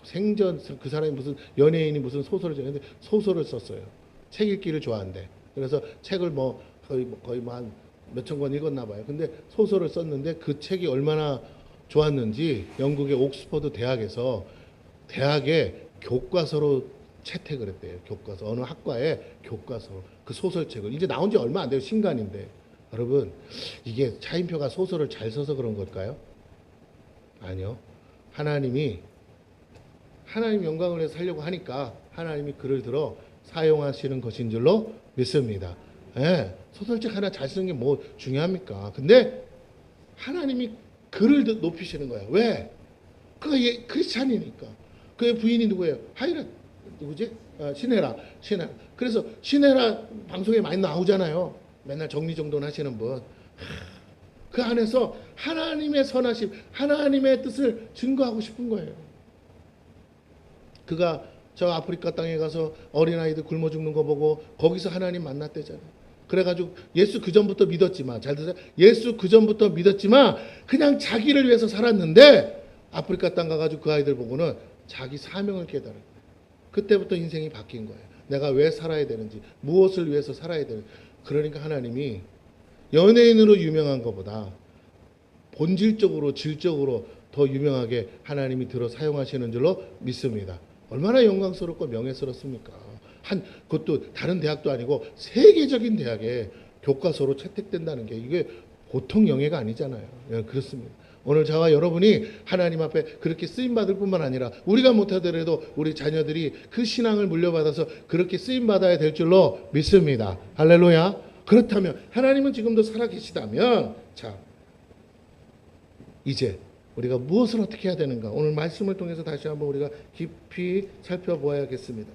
생전 그 사람이 무슨 연예인이 무슨 소설을 썼는데 소설을 썼어요. 책 읽기를 좋아한대. 그래서 책을 거의 한 몇천 권 읽었나 봐요. 근데 소설을 썼는데 그 책이 얼마나 좋았는지 영국의 옥스퍼드 대학에 교과서로 채택을 했대요. 교과서. 어느 학과에 교과서. 그 소설책을. 이제 나온 지 얼마 안 돼요. 신간인데. 여러분, 이게 차인표가 소설을 잘 써서 그런 걸까요? 아니요. 하나님 영광을 위해서 살려고 하니까 하나님이 글을 들어 사용하시는 것인 줄로 믿습니다. 예, 소설책 하나 잘 쓰는 게 뭐 중요합니까? 근데 하나님이 글을 높이시는 거야. 왜? 그게 크리스찬이니까. 그의 부인이 누구예요? 하이라 누구지? 시네라. 그래서 시네라 방송에 많이 나오잖아요. 맨날 정리정돈 하시는 분. 그 안에서 하나님의 선하심, 하나님의 뜻을 증거하고 싶은 거예요. 그가 저 아프리카 땅에 가서 어린아이들 굶어 죽는 거 보고 거기서 하나님 만났대잖아요. 그래가지고 예수 그 전부터 믿었지만, 잘 들으세요. 예수 그 전부터 믿었지만 그냥 자기를 위해서 살았는데 아프리카 땅 가가지고 그 아이들 보고는 자기 사명을 깨달은, 그때부터 인생이 바뀐 거예요. 내가 왜 살아야 되는지, 무엇을 위해서 살아야 되는지. 그러니까 하나님이 연예인으로 유명한 것보다 본질적으로 질적으로 더 유명하게 하나님이 들어 사용하시는 줄로 믿습니다. 얼마나 영광스럽고 명예스럽습니까? 그것도 다른 대학도 아니고 세계적인 대학에 교과서로 채택된다는 게 이게 보통 영예가 아니잖아요. 예, 그렇습니다. 오늘 저와 여러분이 하나님 앞에 그렇게 쓰임받을 뿐만 아니라 우리가 못하더라도 우리 자녀들이 그 신앙을 물려받아서 그렇게 쓰임받아야 될 줄로 믿습니다. 할렐루야. 그렇다면 하나님은 지금도 살아계시다면, 자, 이제 우리가 무엇을 어떻게 해야 되는가, 오늘 말씀을 통해서 다시 한번 우리가 깊이 살펴보아야겠습니다.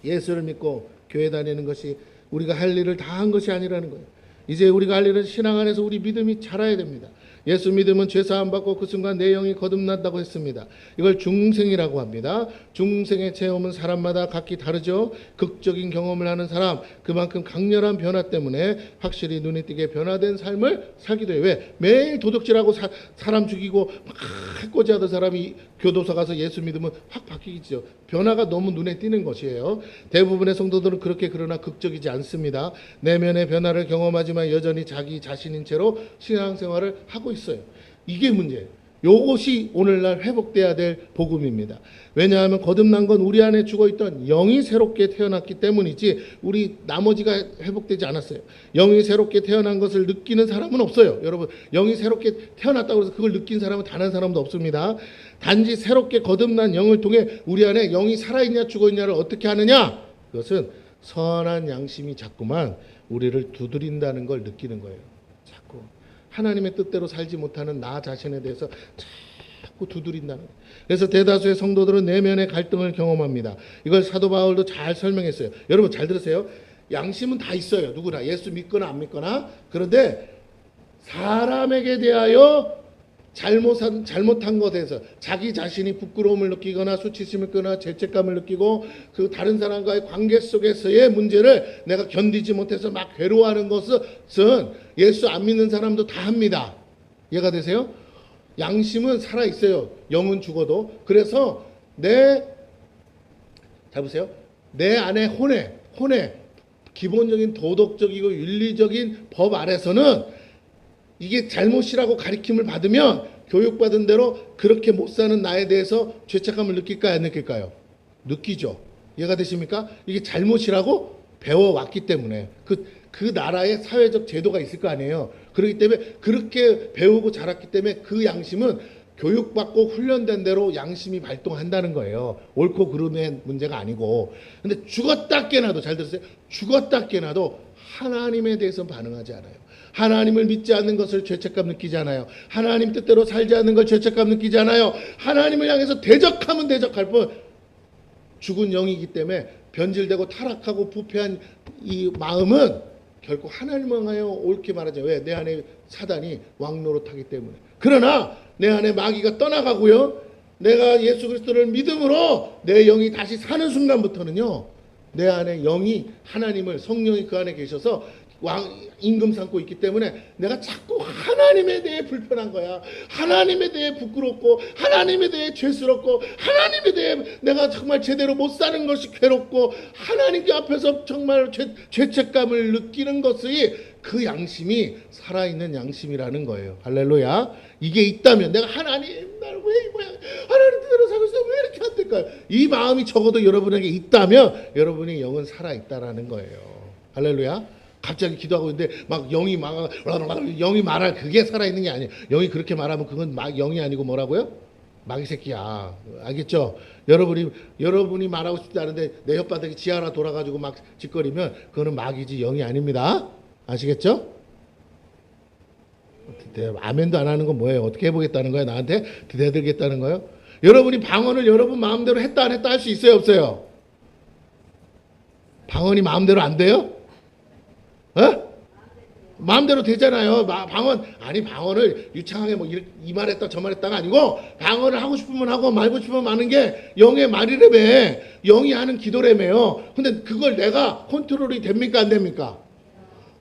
예수를 믿고 교회 다니는 것이 우리가 할 일을 다 한 것이 아니라는 거예요. 이제 우리가 할 일은 신앙 안에서 우리 믿음이 자라야 됩니다. 예수 믿으면 죄사함 받고 그 순간 내 영이 거듭난다고 했습니다. 이걸 중생이라고 합니다. 중생의 체험은 사람마다 각기 다르죠. 극적인 경험을 하는 사람, 그만큼 강렬한 변화 때문에 확실히 눈에 띄게 변화된 삶을 살기도 해요. 왜? 매일 도둑질하고 사람 죽이고 막 해코지하던 사람이 교도소 가서 예수 믿으면 확 바뀌죠. 변화가 너무 눈에 띄는 것이에요. 대부분의 성도들은 그렇게 그러나 극적이지 않습니다. 내면의 변화를 경험하지만 여전히 자기 자신인 채로 신앙생활을 하고 있어요. 이게 문제예요. 요것이 오늘날 회복돼야 될 복음입니다. 왜냐하면 거듭난 건 우리 안에 죽어있던 영이 새롭게 태어났기 때문이지 우리 나머지가 회복되지 않았어요. 영이 새롭게 태어난 것을 느끼는 사람은 없어요. 여러분, 영이 새롭게 태어났다고 해서 그걸 느낀 사람은 단 한 사람도 없습니다. 단지 새롭게 거듭난 영을 통해 우리 안에 영이 살아있냐 죽어있냐를 어떻게 하느냐, 그것은 선한 양심이 자꾸만 우리를 두드린다는 걸 느끼는 거예요. 자꾸 하나님의 뜻대로 살지 못하는 나 자신에 대해서 자꾸 두드린다는 거예요. 그래서 대다수의 성도들은 내면의 갈등을 경험합니다. 이걸 사도 바울도 잘 설명했어요. 여러분 잘 들으세요. 양심은 다 있어요. 누구나. 예수 믿거나 안 믿거나. 그런데 사람에게 대하여 잘못한 것에서 자기 자신이 부끄러움을 느끼거나 수치심을 느끼거나 죄책감을 느끼고 그 다른 사람과의 관계 속에서의 문제를 내가 견디지 못해서 막 괴로워하는 것은 예수 안 믿는 사람도 다 합니다. 이해가 되세요? 양심은 살아있어요. 영은 죽어도. 그래서 잘 보세요. 내 안에 혼에 기본적인 도덕적이고 윤리적인 법 아래서는 이게 잘못이라고 가르침을 받으면 교육받은 대로 그렇게 못 사는 나에 대해서 죄책감을 느낄까요? 안 느낄까요? 느끼죠. 이해가 되십니까? 이게 잘못이라고 배워왔기 때문에 그 나라의 사회적 제도가 있을 거 아니에요. 그렇기 때문에 그렇게 배우고 자랐기 때문에 그 양심은 교육받고 훈련된 대로 양심이 발동한다는 거예요. 옳고 그름의 문제가 아니고. 근데 죽었다 깨나도, 잘 들으세요. 죽었다 깨나도 하나님에 대해서 반응하지 않아요. 하나님을 믿지 않는 것을 죄책감 느끼지 않아요. 하나님 뜻대로 살지 않는 걸 죄책감 느끼지 않아요. 하나님을 향해서 대적하면 대적할 뿐, 죽은 영이기 때문에 변질되고 타락하고 부패한 이 마음은 결코 하나님을 향하여 옳게 말하죠. 왜? 내 안에 사단이 왕노릇하기 때문에. 그러나 내 안에 마귀가 떠나가고요, 내가 예수 그리스도를 믿음으로 내 영이 다시 사는 순간부터는요, 내 안에 영이, 하나님을, 성령이 그 안에 계셔서 임금 삼고 있기 때문에 내가 자꾸 하나님에 대해 불편한 거야. 하나님에 대해 부끄럽고, 하나님에 대해 죄스럽고, 하나님에 대해 내가 정말 제대로 못 사는 것이 괴롭고, 하나님께 앞에서 정말 죄책감을 느끼는 것이 그 양심이 살아있는 양심이라는 거예요. 할렐루야. 이게 있다면 내가 하나님, 나를 왜 이 모양, 하나님 뜻대로 살고 있어, 왜 이렇게 안 될까요? 이 마음이 적어도 여러분에게 있다면 여러분의 영은 살아있다라는 거예요. 할렐루야. 갑자기 기도하고 있는데 막 영이 말할, 그게 살아있는 게 아니에요. 영이 그렇게 말하면 그건 영이 아니고 뭐라고요? 마귀 새끼야. 알겠죠? 여러분이 말하고 싶지 않은데 내 혓바닥이 지하라 돌아가지고 막 짓거리면 그거는 마귀지 영이 아닙니다. 아시겠죠? 아멘도 안 하는 건 뭐예요? 어떻게 해보겠다는 거야? 나한테 대들겠다는 거예요? 여러분이 방언을 여러분 마음대로 했다 안 했다 할 수 있어요, 없어요? 방언이 마음대로 안 돼요? 어? 마음대로 되잖아요. 방언을 유창하게 뭐 이 말 했다 저 말 했다가 아니고, 방언을 하고 싶으면 하고 말고 싶으면 마는 게 영의 말이라며. 영이 하는 기도라며요. 근데 그걸 내가 컨트롤이 됩니까 안 됩니까?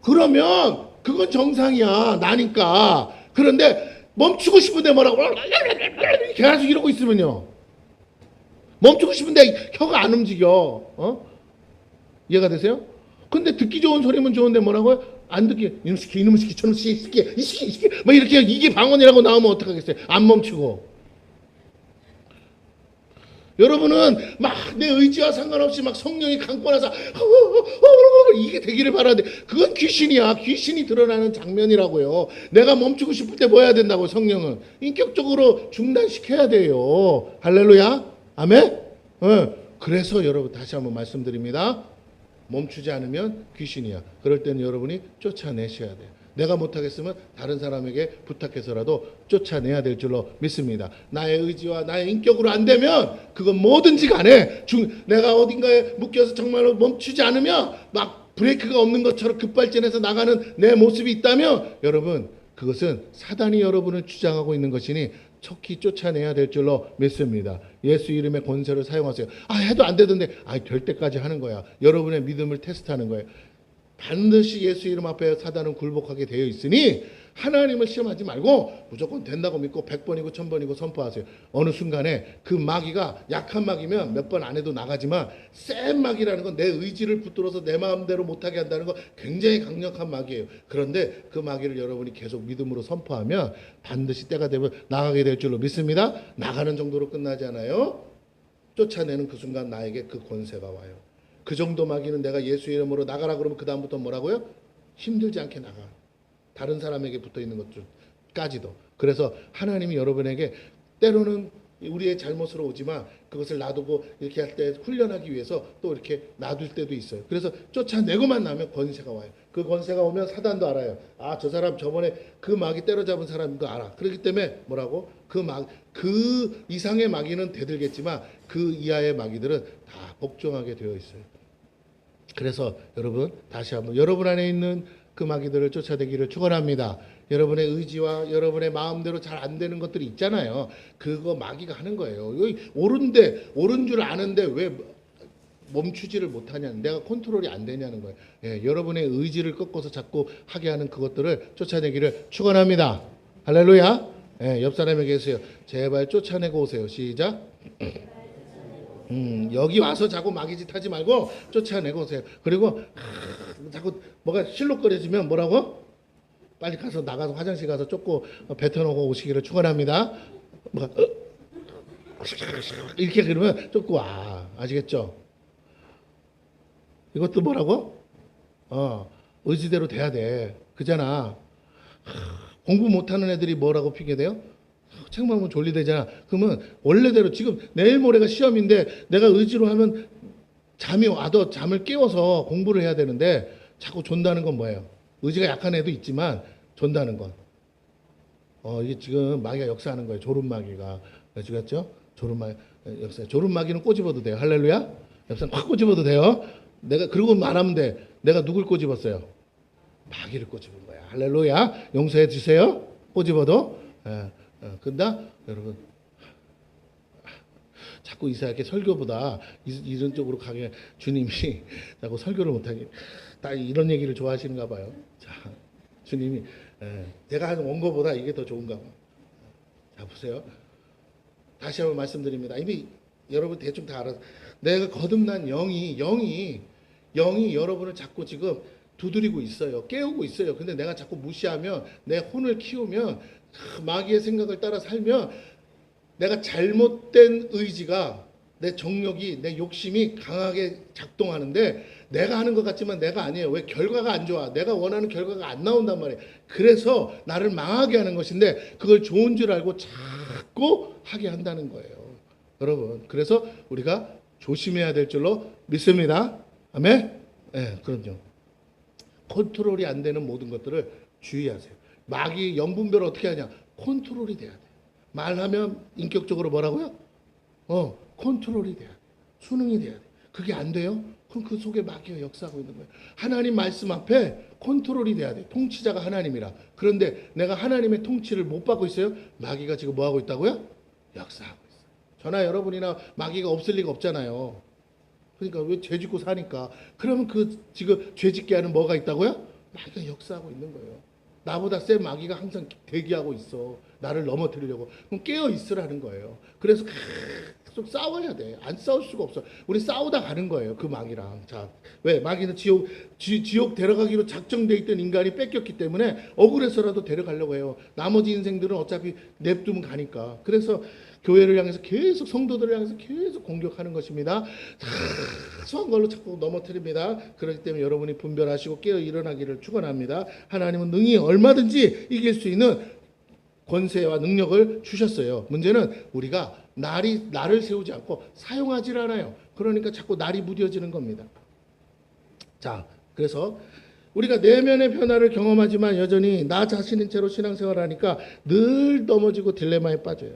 그러면 그건 정상이야, 나니까. 그런데 멈추고 싶은데 뭐라고 계속 이러고 있으면요, 멈추고 싶은데 혀가 안 움직여. 이해가 되세요? 근데 듣기 좋은 소리면 좋은데 뭐라고요? 안 듣게, 이놈 시키, 이놈 시키, 저놈 시키, 이 시키, 뭐 이렇게, 이게 방언이라고 나오면 어떡하겠어요? 안 멈추고. 여러분은 막 내 의지와 상관없이 막 성령이 감고 나서 이게 되기를 바라는데, 그건 귀신이야. 귀신이 드러나는 장면이라고요. 내가 멈추고 싶을 때 뭐 해야 된다고? 성령은 인격적으로 중단시켜야 돼요. 할렐루야, 아멘. 그래서 여러분 다시 한번 말씀드립니다. 멈추지 않으면 귀신이야. 그럴 때는 여러분이 쫓아내셔야 돼요. 내가 못하겠으면 다른 사람에게 부탁해서라도 쫓아내야 될 줄로 믿습니다. 나의 의지와 나의 인격으로 안 되면 그건 뭐든지 간에 내가 어딘가에 묶여서 정말로 멈추지 않으면 막 브레이크가 없는 것처럼 급발진해서 나가는 내 모습이 있다면, 여러분 그것은 사단이 여러분을 주장하고 있는 것이니 척히 쫓아내야 될 줄로 믿습니다. 예수 이름의 권세를 사용하세요. 해도 안 되던데, 될 때까지 하는 거야. 여러분의 믿음을 테스트하는 거예요. 반드시 예수 이름 앞에 사단은 굴복하게 되어 있으니 하나님을 시험하지 말고 무조건 된다고 믿고 100번이고 1000번이고 선포하세요. 어느 순간에 그 마귀가, 약한 마귀면 몇 번 안 해도 나가지만, 센 마귀라는 건 내 의지를 붙들어서 내 마음대로 못하게 한다는 건 굉장히 강력한 마귀예요. 그런데 그 마귀를 여러분이 계속 믿음으로 선포하면 반드시 때가 되면 나가게 될 줄로 믿습니다. 나가는 정도로 끝나지 않아요. 쫓아내는 그 순간 나에게 그 권세가 와요. 그 정도 마귀는 내가 예수 이름으로 나가라 그러면 그 다음부터 뭐라고요? 힘들지 않게 나가. 다른 사람에게 붙어있는 것까지도. 그래서 하나님이 여러분에게 때로는 우리의 잘못으로 오지만 그것을 놔두고 이렇게 할 때 훈련하기 위해서 또 이렇게 놔둘 때도 있어요. 그래서 쫓아내고만 나면 권세가 와요. 그 권세가 오면 사단도 알아요. 저 사람 저번에 그 마귀 때려잡은 사람도 알아. 그렇기 때문에 뭐라고? 그 이상의 마귀는 대들겠지만 그 이하의 마귀들은 다 복종하게 되어 있어요. 그래서 여러분 다시 한번 여러분 안에 있는 그 마귀들을 쫓아내기를 축원합니다. 여러분의 의지와 여러분의 마음대로 잘 안 되는 것들이 있잖아요. 그거 마귀가 하는 거예요. 옳은 줄 아는데 왜 멈추지를 못하냐는, 내가 컨트롤이 안 되냐는 거예요. 여러분의 의지를 꺾어서 자꾸 하게 하는 그것들을 쫓아내기를 축원합니다. 할렐루야. 옆 사람에게 했어요. 제발 쫓아내고 오세요. 시작. 여기 와서 자꾸 마귀짓 하지 말고 쫓아내고 오세요. 그리고 자꾸 뭐가 실룩거려지면 뭐라고? 빨리 가서 나가서 화장실 가서 쫓고 뱉어놓고 오시기를 축원합니다. 이렇게 그러면 쫓고 와. 아시겠죠? 이것도 뭐라고? 의지대로 돼야 돼. 그잖아. 공부 못하는 애들이 뭐라고 핑계대요? 책만 보면 졸리대잖아. 그러면 원래대로 지금 내일 모레가 시험인데 내가 의지로 하면 잠이 와도 잠을 깨워서 공부를 해야 되는데 자꾸 존다는 건 뭐예요? 의지가 약한 애도 있지만 존다는 건 이게 지금 마귀가 역사하는 거예요. 졸음마귀가. 아시겠죠? 졸음마귀 역사. 졸음마귀는 꼬집어도 돼요. 할렐루야. 역사는 확 꼬집어도 돼요. 내가 그러고 말하면 돼. 내가 누굴 꼬집었어요? 마귀를 꼬집은 거야. 할렐루야. 용서해 주세요. 꼬집어도. 근데 여러분 자꾸 이상하게 설교보다 이런 쪽으로 가게 주님이 자꾸 설교를 못하게 다 이런 얘기를 좋아하시는가 봐요. 자, 주님이 제가 하는 원고보다 이게 더 좋은가 봐. 자, 보세요. 다시 한번 말씀드립니다. 이미 여러분 대충 다 알아서, 내가 거듭난 영이 여러분을 자꾸 지금 두드리고 있어요. 깨우고 있어요. 근데 내가 자꾸 무시하면, 내 혼을 키우면, 마귀의 생각을 따라 살면 내가 잘못된 의지가, 내 정욕이, 내 욕심이 강하게 작동하는데 내가 하는 것 같지만 내가 아니에요. 왜? 결과가 안 좋아. 내가 원하는 결과가 안 나온단 말이에요. 그래서 나를 망하게 하는 것인데 그걸 좋은 줄 알고 자꾸 하게 한다는 거예요. 여러분, 그래서 우리가 조심해야 될 줄로 믿습니다. 아멘? 그럼요. 컨트롤이 안 되는 모든 것들을 주의하세요. 마귀 영분별을 어떻게 하냐? 컨트롤이 돼야 돼. 말하면 인격적으로 뭐라고요? 컨트롤이 돼야 돼. 순응이 돼야 돼. 그게 안 돼요? 그럼 그 속에 마귀가 역사하고 있는 거예요. 하나님 말씀 앞에 컨트롤이 돼야 돼. 통치자가 하나님이라. 그런데 내가 하나님의 통치를 못 받고 있어요? 마귀가 지금 뭐 하고 있다고요? 역사하고 있어요. 저나 여러분이나 마귀가 없을 리가 없잖아요. 그러니까 왜 죄 짓고 사니까. 그러면 그 지금 죄 짓게 하는 뭐가 있다고요? 마귀가 역사하고 있는 거예요. 나보다 센 마귀가 항상 대기하고 있어. 나를 넘어뜨리려고. 그럼 깨어 있으라는 거예요. 그래서 계속 싸워야 돼. 안 싸울 수가 없어. 우리 싸우다 가는 거예요. 그 마귀랑. 자, 왜? 마귀는 지옥 데려가기로 작정돼 있던 인간이 뺏겼기 때문에 억울해서라도 데려가려고 해요. 나머지 인생들은 어차피 냅두면 가니까. 그래서 교회를 향해서 계속 성도들을 향해서 계속 공격하는 것입니다. 사소한 걸로 자꾸 넘어뜨립니다. 그렇기 때문에 여러분이 분별하시고 깨어 일어나기를 축원합니다. 하나님은 능히 얼마든지 이길 수 있는 권세와 능력을 주셨어요. 문제는 우리가 날을 세우지 않고 사용하지 않아요. 그러니까 자꾸 날이 무뎌지는 겁니다. 자, 그래서 우리가 내면의 변화를 경험하지만 여전히 나 자신인 채로 신앙생활을 하니까 늘 넘어지고 딜레마에 빠져요.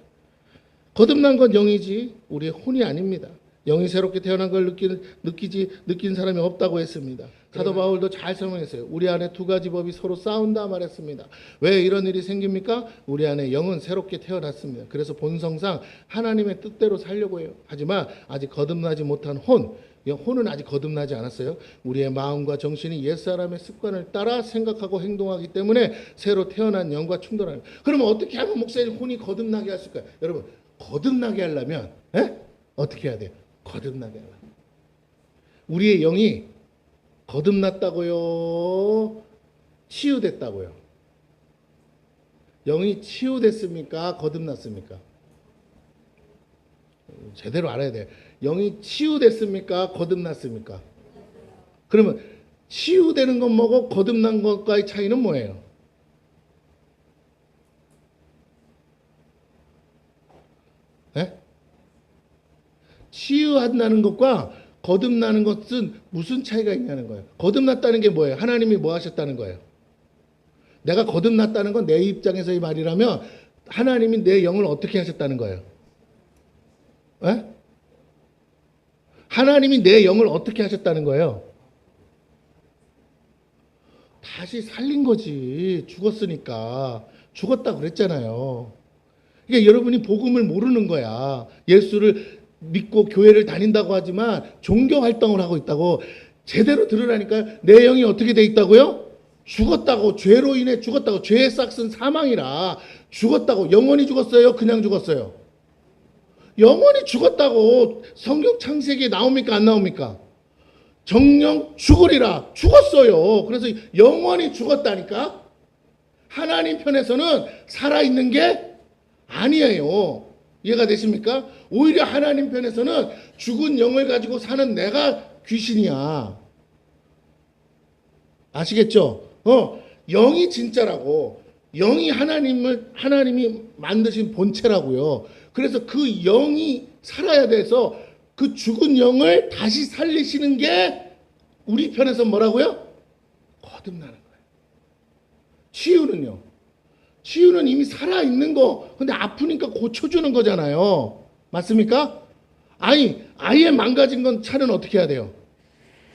거듭난 건 영이지 우리의 혼이 아닙니다. 영이 새롭게 태어난 걸 느낀 사람이 없다고 했습니다. 사도 바울도 잘 설명했어요. 우리 안에 두 가지 법이 서로 싸운다 말했습니다. 왜 이런 일이 생깁니까? 우리 안에 영은 새롭게 태어났습니다. 그래서 본성상 하나님의 뜻대로 살려고 해요. 하지만 아직 거듭나지 못한 혼은 아직 거듭나지 않았어요. 우리의 마음과 정신이 옛사람의 습관을 따라 생각하고 행동하기 때문에 새로 태어난 영과 충돌하는. 그러면 어떻게 하면 목사님 혼이 거듭나게 할 수 있을까요? 여러분, 거듭나게 하려면 어떻게 해야 돼요? 거듭나게 하려면 우리의 영이 거듭났다고요? 치유됐다고요? 영이 치유됐습니까? 거듭났습니까? 제대로 알아야 돼요. 영이 치유됐습니까? 거듭났습니까? 그러면 치유되는 건 뭐고 거듭난 것과의 차이는 뭐예요? 네? 치유한다는 것과 거듭나는 것은 무슨 차이가 있냐는 거예요. 거듭났다는 게 뭐예요? 하나님이 뭐 하셨다는 거예요? 내가 거듭났다는 건 내 입장에서의 말이라면 하나님이 내 영을 어떻게 하셨다는 거예요? 네? 하나님이 내 영을 어떻게 하셨다는 거예요? 다시 살린 거지. 죽었으니까. 죽었다 그랬잖아요. 그러니까 여러분이 복음을 모르는 거야. 예수를 믿고 교회를 다닌다고 하지만 종교 활동을 하고 있다고. 제대로 들으라니까. 내 영이 어떻게 돼 있다고요? 죽었다고. 죄로 인해 죽었다고. 죄의 싹은 사망이라 죽었다고. 영원히 죽었어요? 그냥 죽었어요? 영원히 죽었다고. 성경 창세기에 나옵니까? 안 나옵니까? 정령 죽으리라. 죽었어요. 그래서 영원히 죽었다니까. 하나님 편에서는 살아있는 게 아니에요. 이해가 되십니까? 오히려 하나님 편에서는 죽은 영을 가지고 사는 내가 귀신이야. 아시겠죠? 영이 진짜라고. 영이 하나님이 만드신 본체라고요. 그래서 그 영이 살아야 돼서 그 죽은 영을 다시 살리시는 게 우리 편에서 뭐라고요? 거듭나는 거예요. 치유는요? 치유는 이미 살아있는 거, 근데 아프니까 고쳐주는 거잖아요. 맞습니까? 아니, 아예 망가진 건 차는 어떻게 해야 돼요?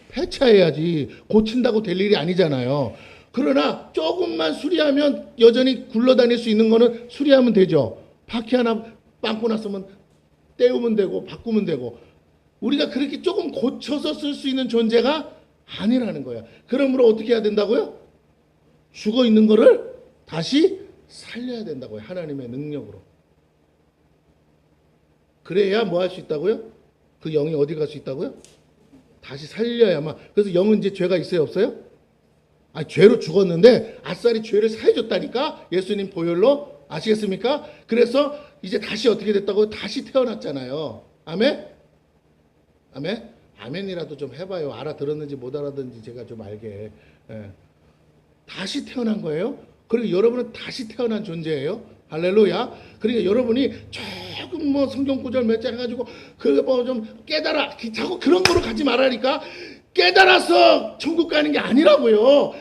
폐차해야지. 고친다고 될 일이 아니잖아요. 그러나 조금만 수리하면 여전히 굴러다닐 수 있는 거는 수리하면 되죠. 바퀴 하나 빵꾸 났으면 떼우면 되고 바꾸면 되고. 우리가 그렇게 조금 고쳐서 쓸 수 있는 존재가 아니라는 거야. 그러므로 어떻게 해야 된다고요? 죽어 있는 거를 다시 살려야 된다고요. 하나님의 능력으로. 그래야 뭐 할 수 있다고요? 그 영이 어디 갈 수 있다고요? 다시 살려야만. 그래서 영은 이제 죄가 있어요? 없어요? 죄로 죽었는데 아싸리 죄를 사해줬다니까. 예수님 보혈로. 아시겠습니까? 그래서 이제 다시 어떻게 됐다고요? 다시 태어났잖아요. 아멘? 아멘? 아멘이라도 좀 해봐요. 알아들었는지 못 알아듣는지 제가 좀 알게. 다시 태어난 거예요. 그리고 여러분은 다시 태어난 존재예요. 할렐루야. 그러니까 여러분이 조금 뭐 성경 구절 몇 장 해가지고 그거 뭐 좀 깨달아. 자꾸 그런 거로 가지 말라니까. 깨달아서 천국 가는 게 아니라고요.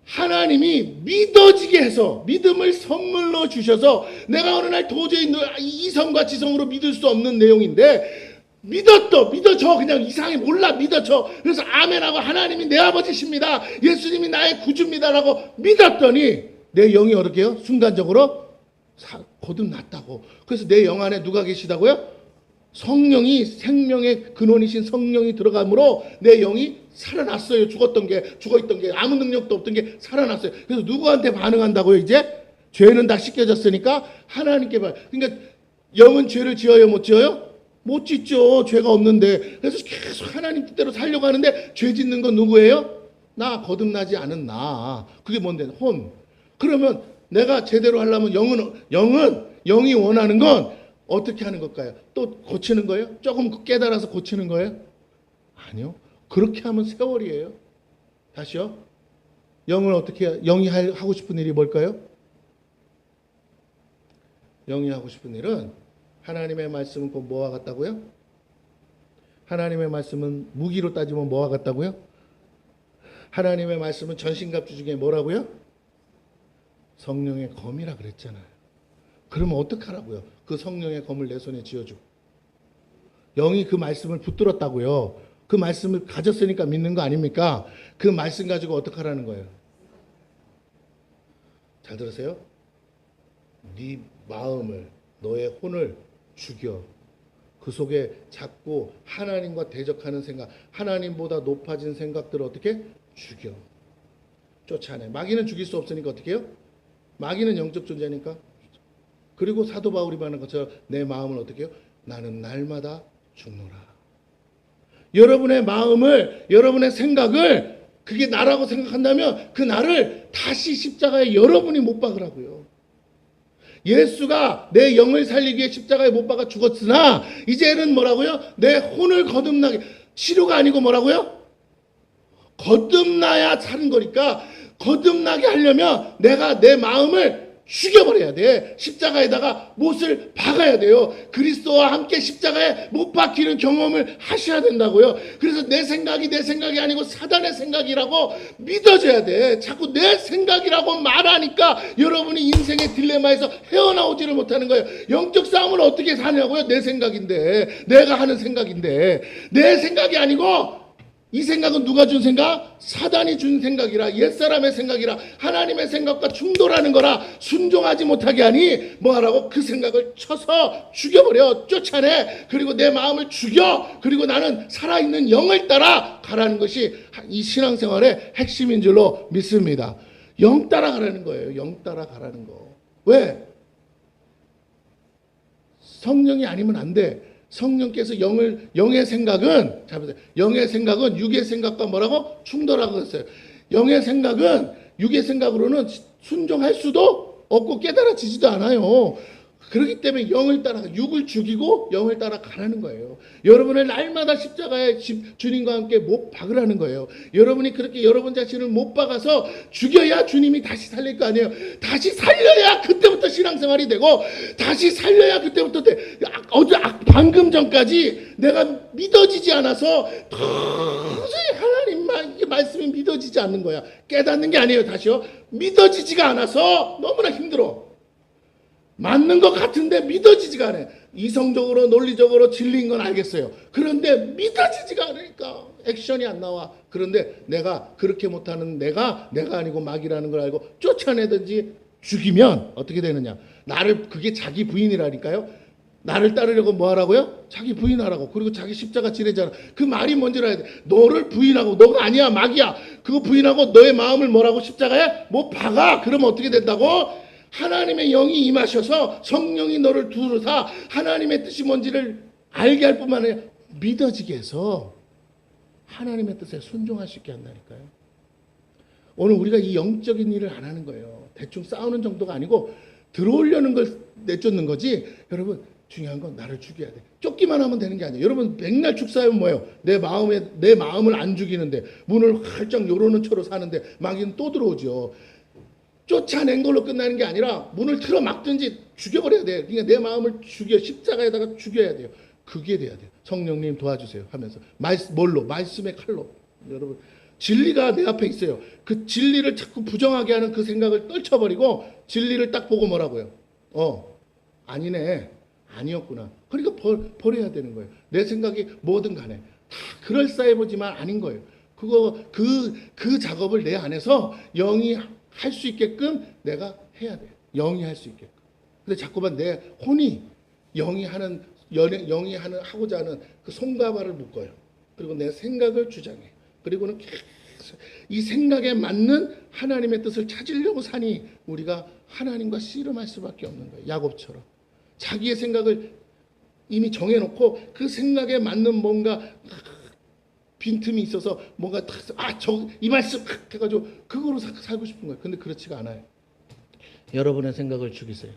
하나님이 믿어지게 해서 믿음을 선물로 주셔서 내가 어느 날 도저히 이성과 지성으로 믿을 수 없는 내용인데 믿어져 그냥 이상하게 몰라 믿어져. 그래서 아멘하고 하나님이 내 아버지십니다. 예수님이 나의 구주입니다라고 믿었더니 내 영이 어떻게 해요? 순간적으로 거듭났다고. 그래서 내 영 안에 누가 계시다고요? 성령이 생명의 근원이신 성령이 들어감으로 내 영이 살아났어요. 죽어있던 게 아무 능력도 없던 게 살아났어요. 그래서 누구한테 반응한다고요? 이제 죄는 다 씻겨졌으니까 하나님께 그러니까 영은 죄를 지어요? 못 지어요? 못 짓죠. 죄가 없는데. 그래서 계속 하나님 뜻대로 살려고 하는데 죄 짓는 건 누구예요? 나, 거듭나지 않은 나. 그게 뭔데? 혼. 그러면 내가 제대로 하려면 영이 원하는 건 어떻게 하는 걸까요? 또 고치는 거예요? 조금 깨달아서 고치는 거예요? 아니요. 그렇게 하면 세월이에요. 다시요. 영을 어떻게 영이 하고 싶은 일이 뭘까요? 영이 하고 싶은 일은 하나님의 말씀은 곧 뭐와 같다고요? 하나님의 말씀은 무기로 따지면 뭐와 같다고요? 하나님의 말씀은 전신갑주 중에 뭐라고요? 성령의 검이라 그랬잖아요. 그러면 어떡하라고요? 그 성령의 검을 내 손에 쥐어주고. 영이 그 말씀을 붙들었다고요. 그 말씀을 가졌으니까 믿는 거 아닙니까? 그 말씀 가지고 어떡하라는 거예요? 잘 들으세요? 네 마음을, 너의 혼을 죽여. 그 속에 자꾸 하나님과 대적하는 생각, 하나님보다 높아진 생각들을 어떻게? 죽여. 쫓아내. 마귀는 죽일 수 없으니까 어떻게 해요? 마귀는 영적 존재니까. 그리고 사도 바울이 말하는 것처럼 내 마음을 어떻게 해요? 나는 날마다 죽노라. 여러분의 마음을, 여러분의 생각을 그게 나라고 생각한다면 그 나를 다시 십자가에 여러분이 못 박으라고요. 예수가 내 영을 살리기 위해 십자가에 못 박아 죽었으나 이제는 뭐라고요? 내 혼을 거듭나게. 치료가 아니고 뭐라고요? 거듭나야 사는 거니까 거듭나게 하려면 내가 내 마음을 죽여버려야 돼. 십자가에다가 못을 박아야 돼요. 그리스도와 함께 십자가에 못 박히는 경험을 하셔야 된다고요. 그래서 내 생각이 아니고 사단의 생각이라고 믿어져야 돼. 자꾸 내 생각이라고 말하니까 여러분이 인생의 딜레마에서 헤어나오지를 못하는 거예요. 영적 싸움을 어떻게 사냐고요? 내 생각인데, 내가 하는 생각인데, 내 생각이 아니고 이 생각은 누가 준 생각? 사단이 준 생각이라, 옛사람의 생각이라, 하나님의 생각과 충돌하는 거라 순종하지 못하게 하니 뭐하라고? 그 생각을 쳐서 죽여버려. 쫓아내. 그리고 내 마음을 죽여. 그리고 나는 살아있는 영을 따라 가라는 것이 이 신앙생활의 핵심인 줄로 믿습니다. 영 따라 가라는 거예요. 영 따라 가라는 거. 왜? 성령이 아니면 안 돼. 성령께서 영의 생각은, 잘 보세요. 영의 생각은 육의 생각과 뭐라고? 충돌하고 있어요. 영의 생각은 육의 생각으로는 순종할 수도 없고 깨달아지지도 않아요. 그렇기 때문에 영을 따라, 육을 죽이고 영을 따라 가라는 거예요. 여러분을 날마다 십자가에 주님과 함께 못 박으라는 거예요. 여러분이 그렇게 여러분 자신을 못 박아서 죽여야 주님이 다시 살릴 거 아니에요. 다시 살려야 그때부터 신앙생활이 되고, 다시 살려야 그때부터 돼. 방금 전까지 내가 믿어지지 않아서 도저히 하나님만 이게 말씀이 믿어지지 않는 거야. 깨닫는 게 아니에요. 다시요. 믿어지지가 않아서 너무나 힘들어. 맞는 것 같은데 믿어지지가 않아요. 이성적으로 논리적으로 진리인 건 알겠어요. 그런데 믿어지지가 않으니까 액션이 안 나와. 그런데 내가 그렇게 못하는 내가 아니고 마귀라는 걸 알고 쫓아내든지 죽이면 어떻게 되느냐. 그게 자기 부인이라니까요. 나를 따르려고 뭐 하라고요? 자기 부인하라고. 그리고 자기 십자가 지내잖아. 그 말이 뭔지 알아야 돼. 너를 부인하고, 너가 아니야, 마귀야. 그거 부인하고 너의 마음을 뭐라고? 십자가에 못 박아. 그러면 어떻게 된다고? 하나님의 영이 임하셔서 성령이 너를 두르사 하나님의 뜻이 뭔지를 알게 할 뿐만 아니라 믿어지게 해서 하나님의 뜻에 순종할 수 있게 한다니까요. 오늘 우리가 이 영적인 일을 안 하는 거예요. 대충 싸우는 정도가 아니고 들어오려는 걸 내쫓는 거지. 여러분, 중요한 건 나를 죽여야 돼. 쫓기만 하면 되는 게 아니에요. 여러분, 백날 축사하면 뭐예요? 내 마음을 안 죽이는데, 문을 활짝 열어놓은 채로 사는데 마귀는 또 들어오죠. 쫓아낸 걸로 끝나는 게 아니라 문을 틀어 막든지 죽여버려야 돼요. 그러니까 내 마음을 십자가에다가 죽여야 돼요. 그게 돼야 돼요. 성령님 도와주세요 하면서. 뭘로? 말씀의 칼로. 여러분, 진리가 내 앞에 있어요. 그 진리를 자꾸 부정하게 하는 그 생각을 떨쳐버리고 진리를 딱 보고 뭐라고요? 아니네. 아니었구나. 그러니까 버려야 되는 거예요. 내 생각이 뭐든 간에 다 그럴싸해 보지만 아닌 거예요. 그 작업을 내 안에서 영이 할 수 있게끔 내가 해야 돼요. 영이 할 수 있게끔. 근데 자꾸만 내 혼이 영이 하고자 하는 그 손과 발을 묶어요. 그리고 내 생각을 주장해. 그리고는 계속 이 생각에 맞는 하나님의 뜻을 찾으려고 사니 우리가 하나님과 씨름할 수밖에 없는 거예요. 야곱처럼. 자기의 생각을 이미 정해놓고 그 생각에 맞는 뭔가 빈틈이 있어서 뭔가 이 말씀 해가지고 그거로 살고 싶은 거예요. 근데 그렇지가 않아요. 여러분의 생각을 죽이세요.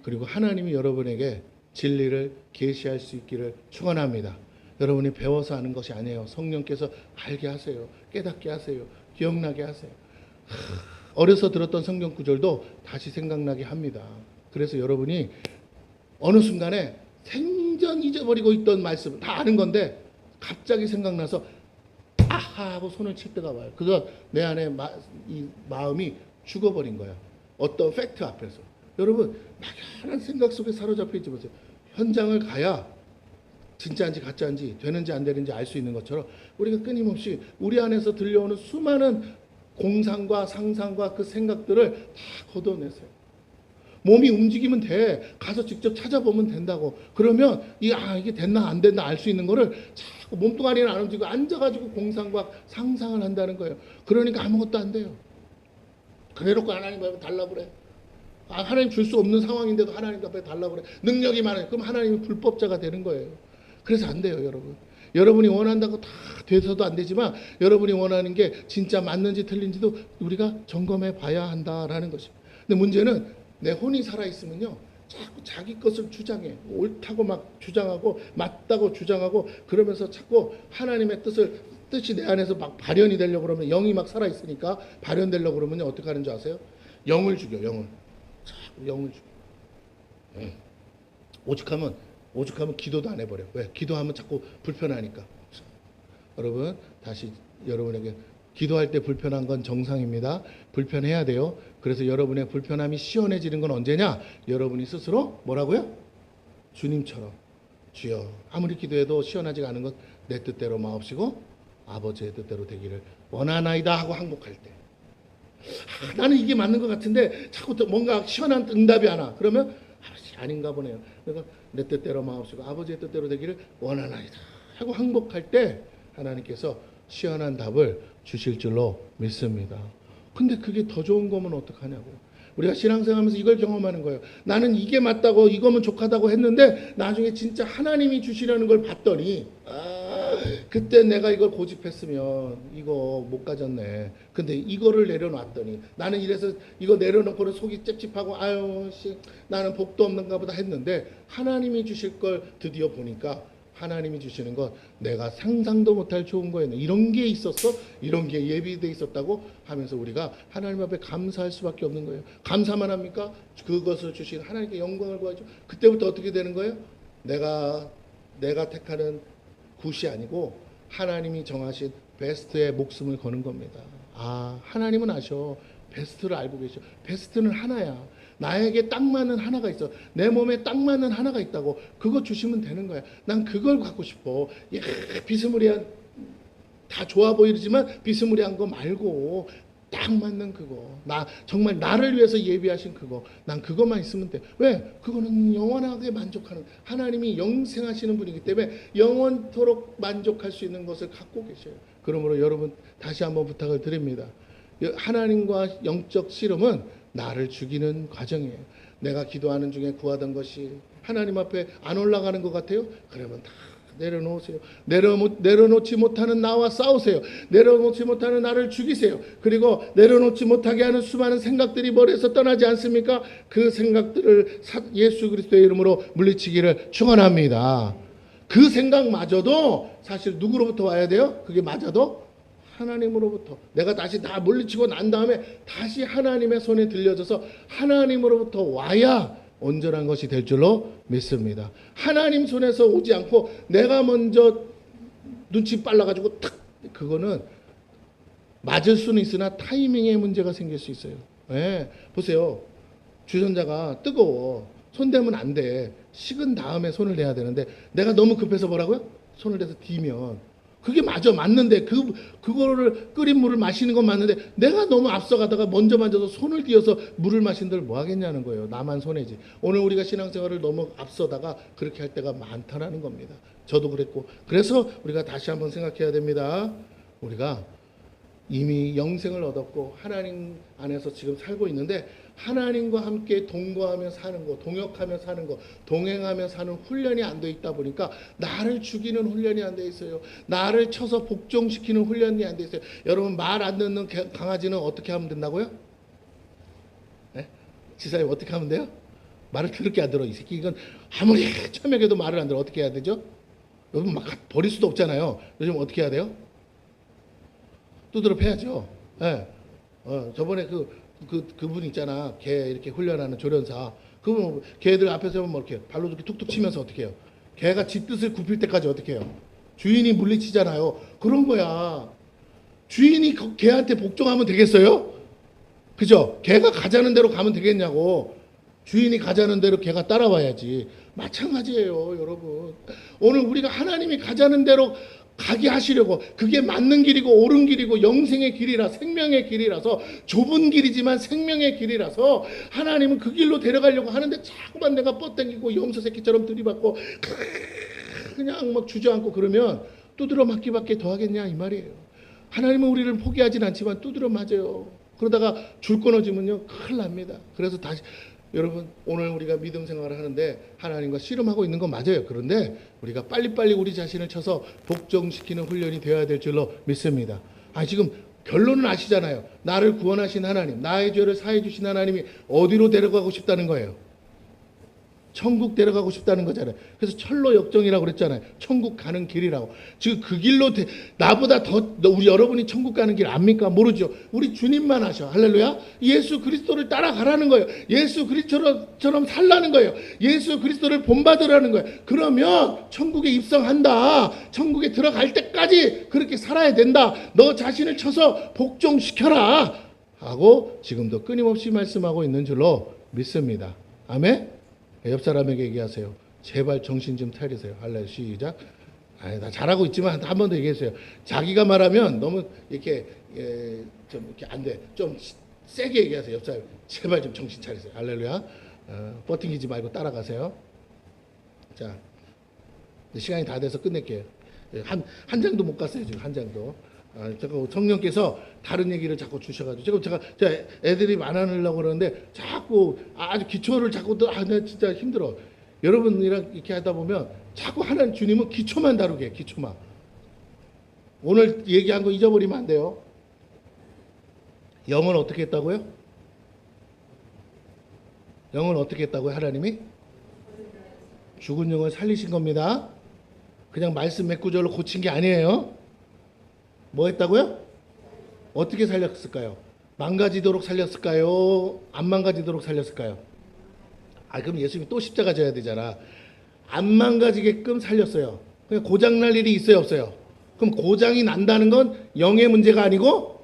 그리고 하나님이 여러분에게 진리를 계시할 수 있기를 축원합니다. 여러분이 배워서 아는 것이 아니에요. 성령께서 알게 하세요. 깨닫게 하세요. 기억나게 하세요. 어려서 들었던 성경 구절도 다시 생각나게 합니다. 그래서 여러분이 어느 순간에 생전 잊어버리고 있던 말씀 다 아는 건데 갑자기 생각나서 아하 하고 손을 칠 때가 와요. 그건 내 안에 이 마음이 죽어버린 거야. 어떤 팩트 앞에서. 여러분 막연한 생각 속에 사로잡혀 있지 보세요. 현장을 가야 진짜인지 가짜인지 되는지 안 되는지 알 수 있는 것처럼 우리가 끊임없이 우리 안에서 들려오는 수많은 공상과 상상과 그 생각들을 다 걷어내세요. 몸이 움직이면 돼. 가서 직접 찾아보면 된다고. 그러면 이게 됐나 안 됐나 알 수 있는 거를 자꾸 몸뚱아리는 안 움직이고 앉아가지고 공상과 상상을 한다는 거예요. 그러니까 아무것도 안 돼요. 그래놓고 하나님 앞에 달라고 그래. 하나님 줄 수 없는 상황인데도 하나님 앞에 달라고 그래. 능력이 많아요. 그럼 하나님이 불법자가 되는 거예요. 그래서 안 돼요, 여러분. 여러분이 원한다고 다 돼서도 안 되지만 여러분이 원하는 게 진짜 맞는지 틀린지도 우리가 점검해 봐야 한다라는 것입니다. 근데 문제는 내 혼이 살아있으면요. 자꾸 자기 것을 주장해. 옳다고 막 주장하고 맞다고 주장하고 그러면서 자꾸 하나님의 뜻이 내 안에서 막 발현이 되려고 그러면 영이 막 살아있으니까 발현되려고 그러면 어떻게 하는 줄 아세요? 영을 죽여, 영을. 자꾸 영을 죽여. 오죽하면 기도도 안 해버려. 왜? 기도하면 자꾸 불편하니까. 여러분 다시 여러분에게 기도할 때 불편한 건 정상입니다. 불편해야 돼요. 그래서 여러분의 불편함이 시원해지는 건 언제냐? 여러분이 스스로 뭐라고요? 주님처럼 주여 아무리 기도해도 시원하지가 않은 것 내 뜻대로 마옵시고 아버지의 뜻대로 되기를 원하나이다 하고 항복할 때 나는 이게 맞는 것 같은데 자꾸 또 뭔가 시원한 응답이 하나 그러면 아닌가 보네요. 그러니까 내 뜻대로 마옵시고 아버지의 뜻대로 되기를 원하나이다 하고 항복할 때 하나님께서 시원한 답을 주실 줄로 믿습니다. 근데 그게 더 좋은 거면 어떡하냐고요. 우리가 신앙생활하면서 이걸 경험하는 거예요. 나는 이게 맞다고 이거면 족하다고 했는데 나중에 진짜 하나님이 주시려는 걸 봤더니 그때 내가 이걸 고집했으면 이거 못 가졌네. 근데 이거를 내려놨더니 나는 이래서 이거 내려놓고는 속이 찝찝하고 나는 복도 없는가 보다 했는데 하나님이 주실 걸 드디어 보니까 하나님이 주시는 것 내가 상상도 못할 좋은 거였네. 이런 게 있었어? 이런 게 예비되어 있었다고 하면서 우리가 하나님 앞에 감사할 수밖에 없는 거예요. 감사만 합니까? 그것을 주신 하나님께 영광을 구하죠. 그때부터 어떻게 되는 거예요? 내가 택하는 굿이 아니고 하나님이 정하신 베스트에 목숨을 거는 겁니다. 하나님은 아셔. 베스트를 알고 계셔. 베스트는 하나야. 나에게 딱 맞는 하나가 있어. 내 몸에 딱 맞는 하나가 있다고. 그거 주시면 되는 거야. 난 그걸 갖고 싶어. 비스무리한 다 좋아 보이지만 비스무리한 거 말고 딱 맞는 그거. 정말 나를 위해서 예비하신 그거. 난 그것만 있으면 돼. 왜? 그거는 영원하게 만족하는 하나님이 영생하시는 분이기 때문에 영원토록 만족할 수 있는 것을 갖고 계셔요. 그러므로 여러분 다시 한번 부탁을 드립니다. 하나님과 영적 씨름은 나를 죽이는 과정이에요. 내가 기도하는 중에 구하던 것이 하나님 앞에 안 올라가는 것 같아요? 그러면 다 내려놓으세요. 내려놓지 못하는 나와 싸우세요. 내려놓지 못하는 나를 죽이세요. 그리고 내려놓지 못하게 하는 수많은 생각들이 머리에서 떠나지 않습니까? 그 생각들을 예수 그리스도의 이름으로 물리치기를 축원합니다. 그 생각마저도 사실 누구로부터 와야 돼요? 그게 맞아도 하나님으로부터. 내가 다시 다 물리치고 난 다음에 다시 하나님의 손에 들려져서 하나님으로부터 와야 온전한 것이 될 줄로 믿습니다. 하나님 손에서 오지 않고 내가 먼저 눈치 빨라가지고 그거는 맞을 수는 있으나 타이밍에 문제가 생길 수 있어요. 예, 보세요. 주전자가 뜨거워. 손대면 안 돼. 식은 다음에 손을 대야 되는데 내가 너무 급해서 뭐라고요? 손을 대서 뒤면 그게 맞는데 그거를 끓인 물을 마시는 건 맞는데 내가 너무 앞서가다가 먼저 만져서 손을 뒤어서 물을 마신들 뭐 하겠냐는 거예요. 나만 손해지. 오늘 우리가 신앙생활을 너무 앞서다가 그렇게 할 때가 많다라는 겁니다. 저도 그랬고. 그래서 우리가 다시 한번 생각해야 됩니다. 우리가 이미 영생을 얻었고 하나님 안에서 지금 살고 있는데 하나님과 함께 동거하며 사는 거, 동역하며 사는 거, 동행하며 사는 훈련이 안 돼 있다 보니까 나를 죽이는 훈련이 안 돼 있어요. 나를 쳐서 복종시키는 훈련이 안 돼 있어요. 여러분 말 안 듣는 강아지는 어떻게 하면 된다고요? 네? 지사님 어떻게 하면 돼요? 말을 그렇게 안 들어. 이 새끼 이건 아무리 처먹여도 말을 안 들어. 어떻게 해야 되죠? 여러분 막 버릴 수도 없잖아요. 요즘 어떻게 해야 돼요? 두드러 패야죠. 예. 저번에 그분 있잖아. 개 이렇게 훈련하는 조련사. 그분 개들 앞에서 뭐 이렇게 발로 이렇게 툭툭 치면서 어떻게 해요? 개가 지 뜻을 굽힐 때까지 어떻게 해요? 주인이 물리치잖아요. 그런 거야. 주인이 개한테 복종하면 되겠어요? 그죠? 개가 가자는 대로 가면 되겠냐고. 주인이 가자는 대로 개가 따라와야지. 마찬가지예요, 여러분. 오늘 우리가 하나님이 가자는 대로 가게 하시려고 그게 맞는 길이고 옳은 길이고 영생의 길이라 생명의 길이라서 좁은 길이지만 생명의 길이라서 하나님은 그 길로 데려가려고 하는데 자꾸만 내가 뻗당기고 염소 새끼처럼 들이받고 그냥 막 주저앉고 그러면 두드러 맞기밖에 더 하겠냐 이 말이에요. 하나님은 우리를 포기하진 않지만 두드러 맞아요. 그러다가 줄 끊어지면요 큰일 납니다. 그래서 다시 여러분 오늘 우리가 믿음 생활을 하는데 하나님과 씨름하고 있는 건 맞아요. 그런데 우리가 빨리빨리 우리 자신을 쳐서 복종시키는 훈련이 되어야 될 줄로 믿습니다. 지금 결론은 아시잖아요. 나를 구원하신 하나님, 나의 죄를 사해 주신 하나님이 어디로 데려가고 싶다는 거예요. 천국 데려가고 싶다는 거잖아요. 그래서 철로 역정이라고 그랬잖아요. 천국 가는 길이라고. 지금 그 길로 나보다 더 우리 여러분이 천국 가는 길 압니까? 모르죠. 우리 주님만 아셔. 할렐루야. 예수 그리스도를 따라가라는 거예요. 예수 그리스도처럼 살라는 거예요. 예수 그리스도를 본받으라는 거예요. 그러면 천국에 입성한다. 천국에 들어갈 때까지 그렇게 살아야 된다. 너 자신을 쳐서 복종시켜라 하고 지금도 끊임없이 말씀하고 있는 줄로 믿습니다. 아멘. 옆 사람에게 얘기하세요. 제발 정신 좀 차리세요. 할래 시작. 나 잘하고 있지만 한 번 더 얘기했어요. 자기가 말하면 너무 이렇게 좀 이렇게 안 돼. 좀 세게 얘기하세요. 옆 사람 제발 좀 정신 차리세요. 할렐루야. 버팅기지 말고 따라가세요. 자, 시간이 다 돼서 끝낼게요. 한 장도 못 갔어요. 지금 한 장도. 자꾸 성령께서 다른 얘기를 자꾸 주셔가지고 지금 제가 애들이 안 하려고 그러는데 자꾸 아주 기초를 자꾸 내가 진짜 힘들어. 여러분이랑 이렇게 하다 보면 자꾸 하나님 주님은 기초만 다루게 기초만. 오늘 얘기한 거 잊어버리면 안 돼요. 영은 어떻게 했다고요? 영은 어떻게 했다고요? 하나님이 죽은 영을 살리신 겁니다. 그냥 말씀 몇 구절로 고친 게 아니에요. 뭐 했다고요? 어떻게 살렸을까요? 망가지도록 살렸을까요? 안 망가지도록 살렸을까요? 그럼 예수님이 또 십자가 져야 되잖아. 안 망가지게끔 살렸어요. 그냥 고장날 일이 있어요, 없어요? 그럼 고장이 난다는 건 영의 문제가 아니고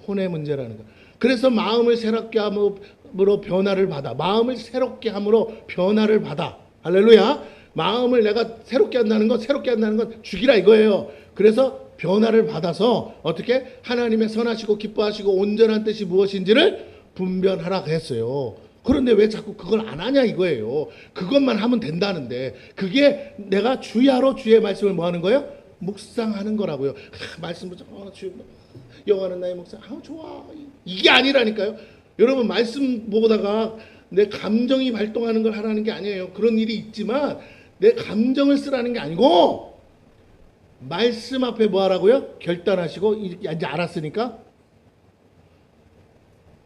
혼의 문제라는 거. 그래서 마음을 새롭게 함으로 변화를 받아. 마음을 새롭게 함으로 변화를 받아. 할렐루야. 마음을 내가 새롭게 한다는 건 죽이라 이거예요. 그래서 변화를 받아서 어떻게 하나님의 선하시고 기뻐하시고 온전한 뜻이 무엇인지를 분별하라 했어요. 그런데 왜 자꾸 그걸 안 하냐 이거예요. 그것만 하면 된다는데 그게 내가 주야로 주의 말씀을 뭐 하는 거예요? 묵상하는 거라고요. 말씀을 여호와는 나의 묵상. 좋아. 이게 아니라니까요. 여러분 말씀 보다가 내 감정이 발동하는 걸 하라는 게 아니에요. 그런 일이 있지만 내 감정을 쓰라는 게 아니고 말씀 앞에 뭐 하라고요? 결단하시고 이제 알았으니까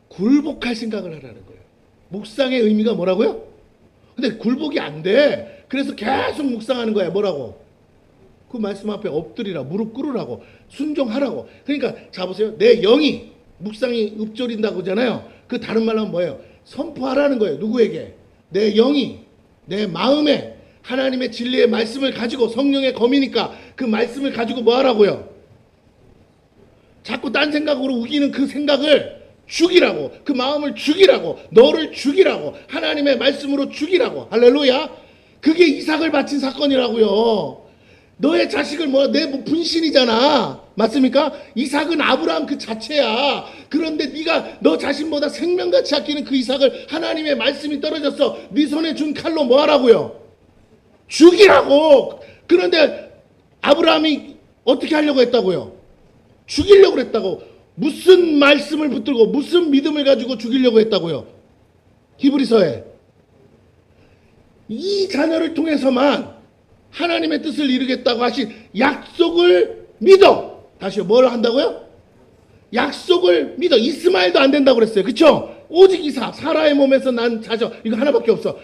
굴복할 생각을 하라는 거예요. 묵상의 의미가 뭐라고요? 근데 굴복이 안 돼. 그래서 계속 묵상하는 거야. 뭐라고? 그 말씀 앞에 엎드리라. 무릎 꿇으라고. 순종하라고. 그러니까 자 보세요. 내 영이 묵상이 읊조린다고 하잖아요. 그 다른 말로 하면 뭐예요? 선포하라는 거예요. 누구에게? 내 영이 내 마음에 하나님의 진리의 말씀을 가지고 성령의 검이니까 그 말씀을 가지고 뭐 하라고요? 자꾸 딴 생각으로 우기는 그 생각을 죽이라고, 그 마음을 죽이라고, 너를 죽이라고, 하나님의 말씀으로 죽이라고. 할렐루야. 그게 이삭을 바친 사건이라고요. 너의 자식을 내 분신이잖아. 맞습니까? 이삭은 아브라함 그 자체야. 그런데 네가 너 자신보다 생명같이 아끼는 그 이삭을 하나님의 말씀이 떨어졌어. 네 손에 준 칼로 뭐 하라고요? 죽이라고. 그런데 아브라함이 어떻게 하려고 했다고요? 죽이려고 했다고. 무슨 말씀을 붙들고 무슨 믿음을 가지고 죽이려고 했다고요? 히브리서에 이 자녀를 통해서만 하나님의 뜻을 이루겠다고 하신 약속을 믿어. 다시요. 뭘 한다고요? 약속을 믿어. 이스마엘도 안 된다고 그랬어요. 그쵸? 오직 이삭, 사라의 몸에서 난 자녀, 이거 하나밖에 없어.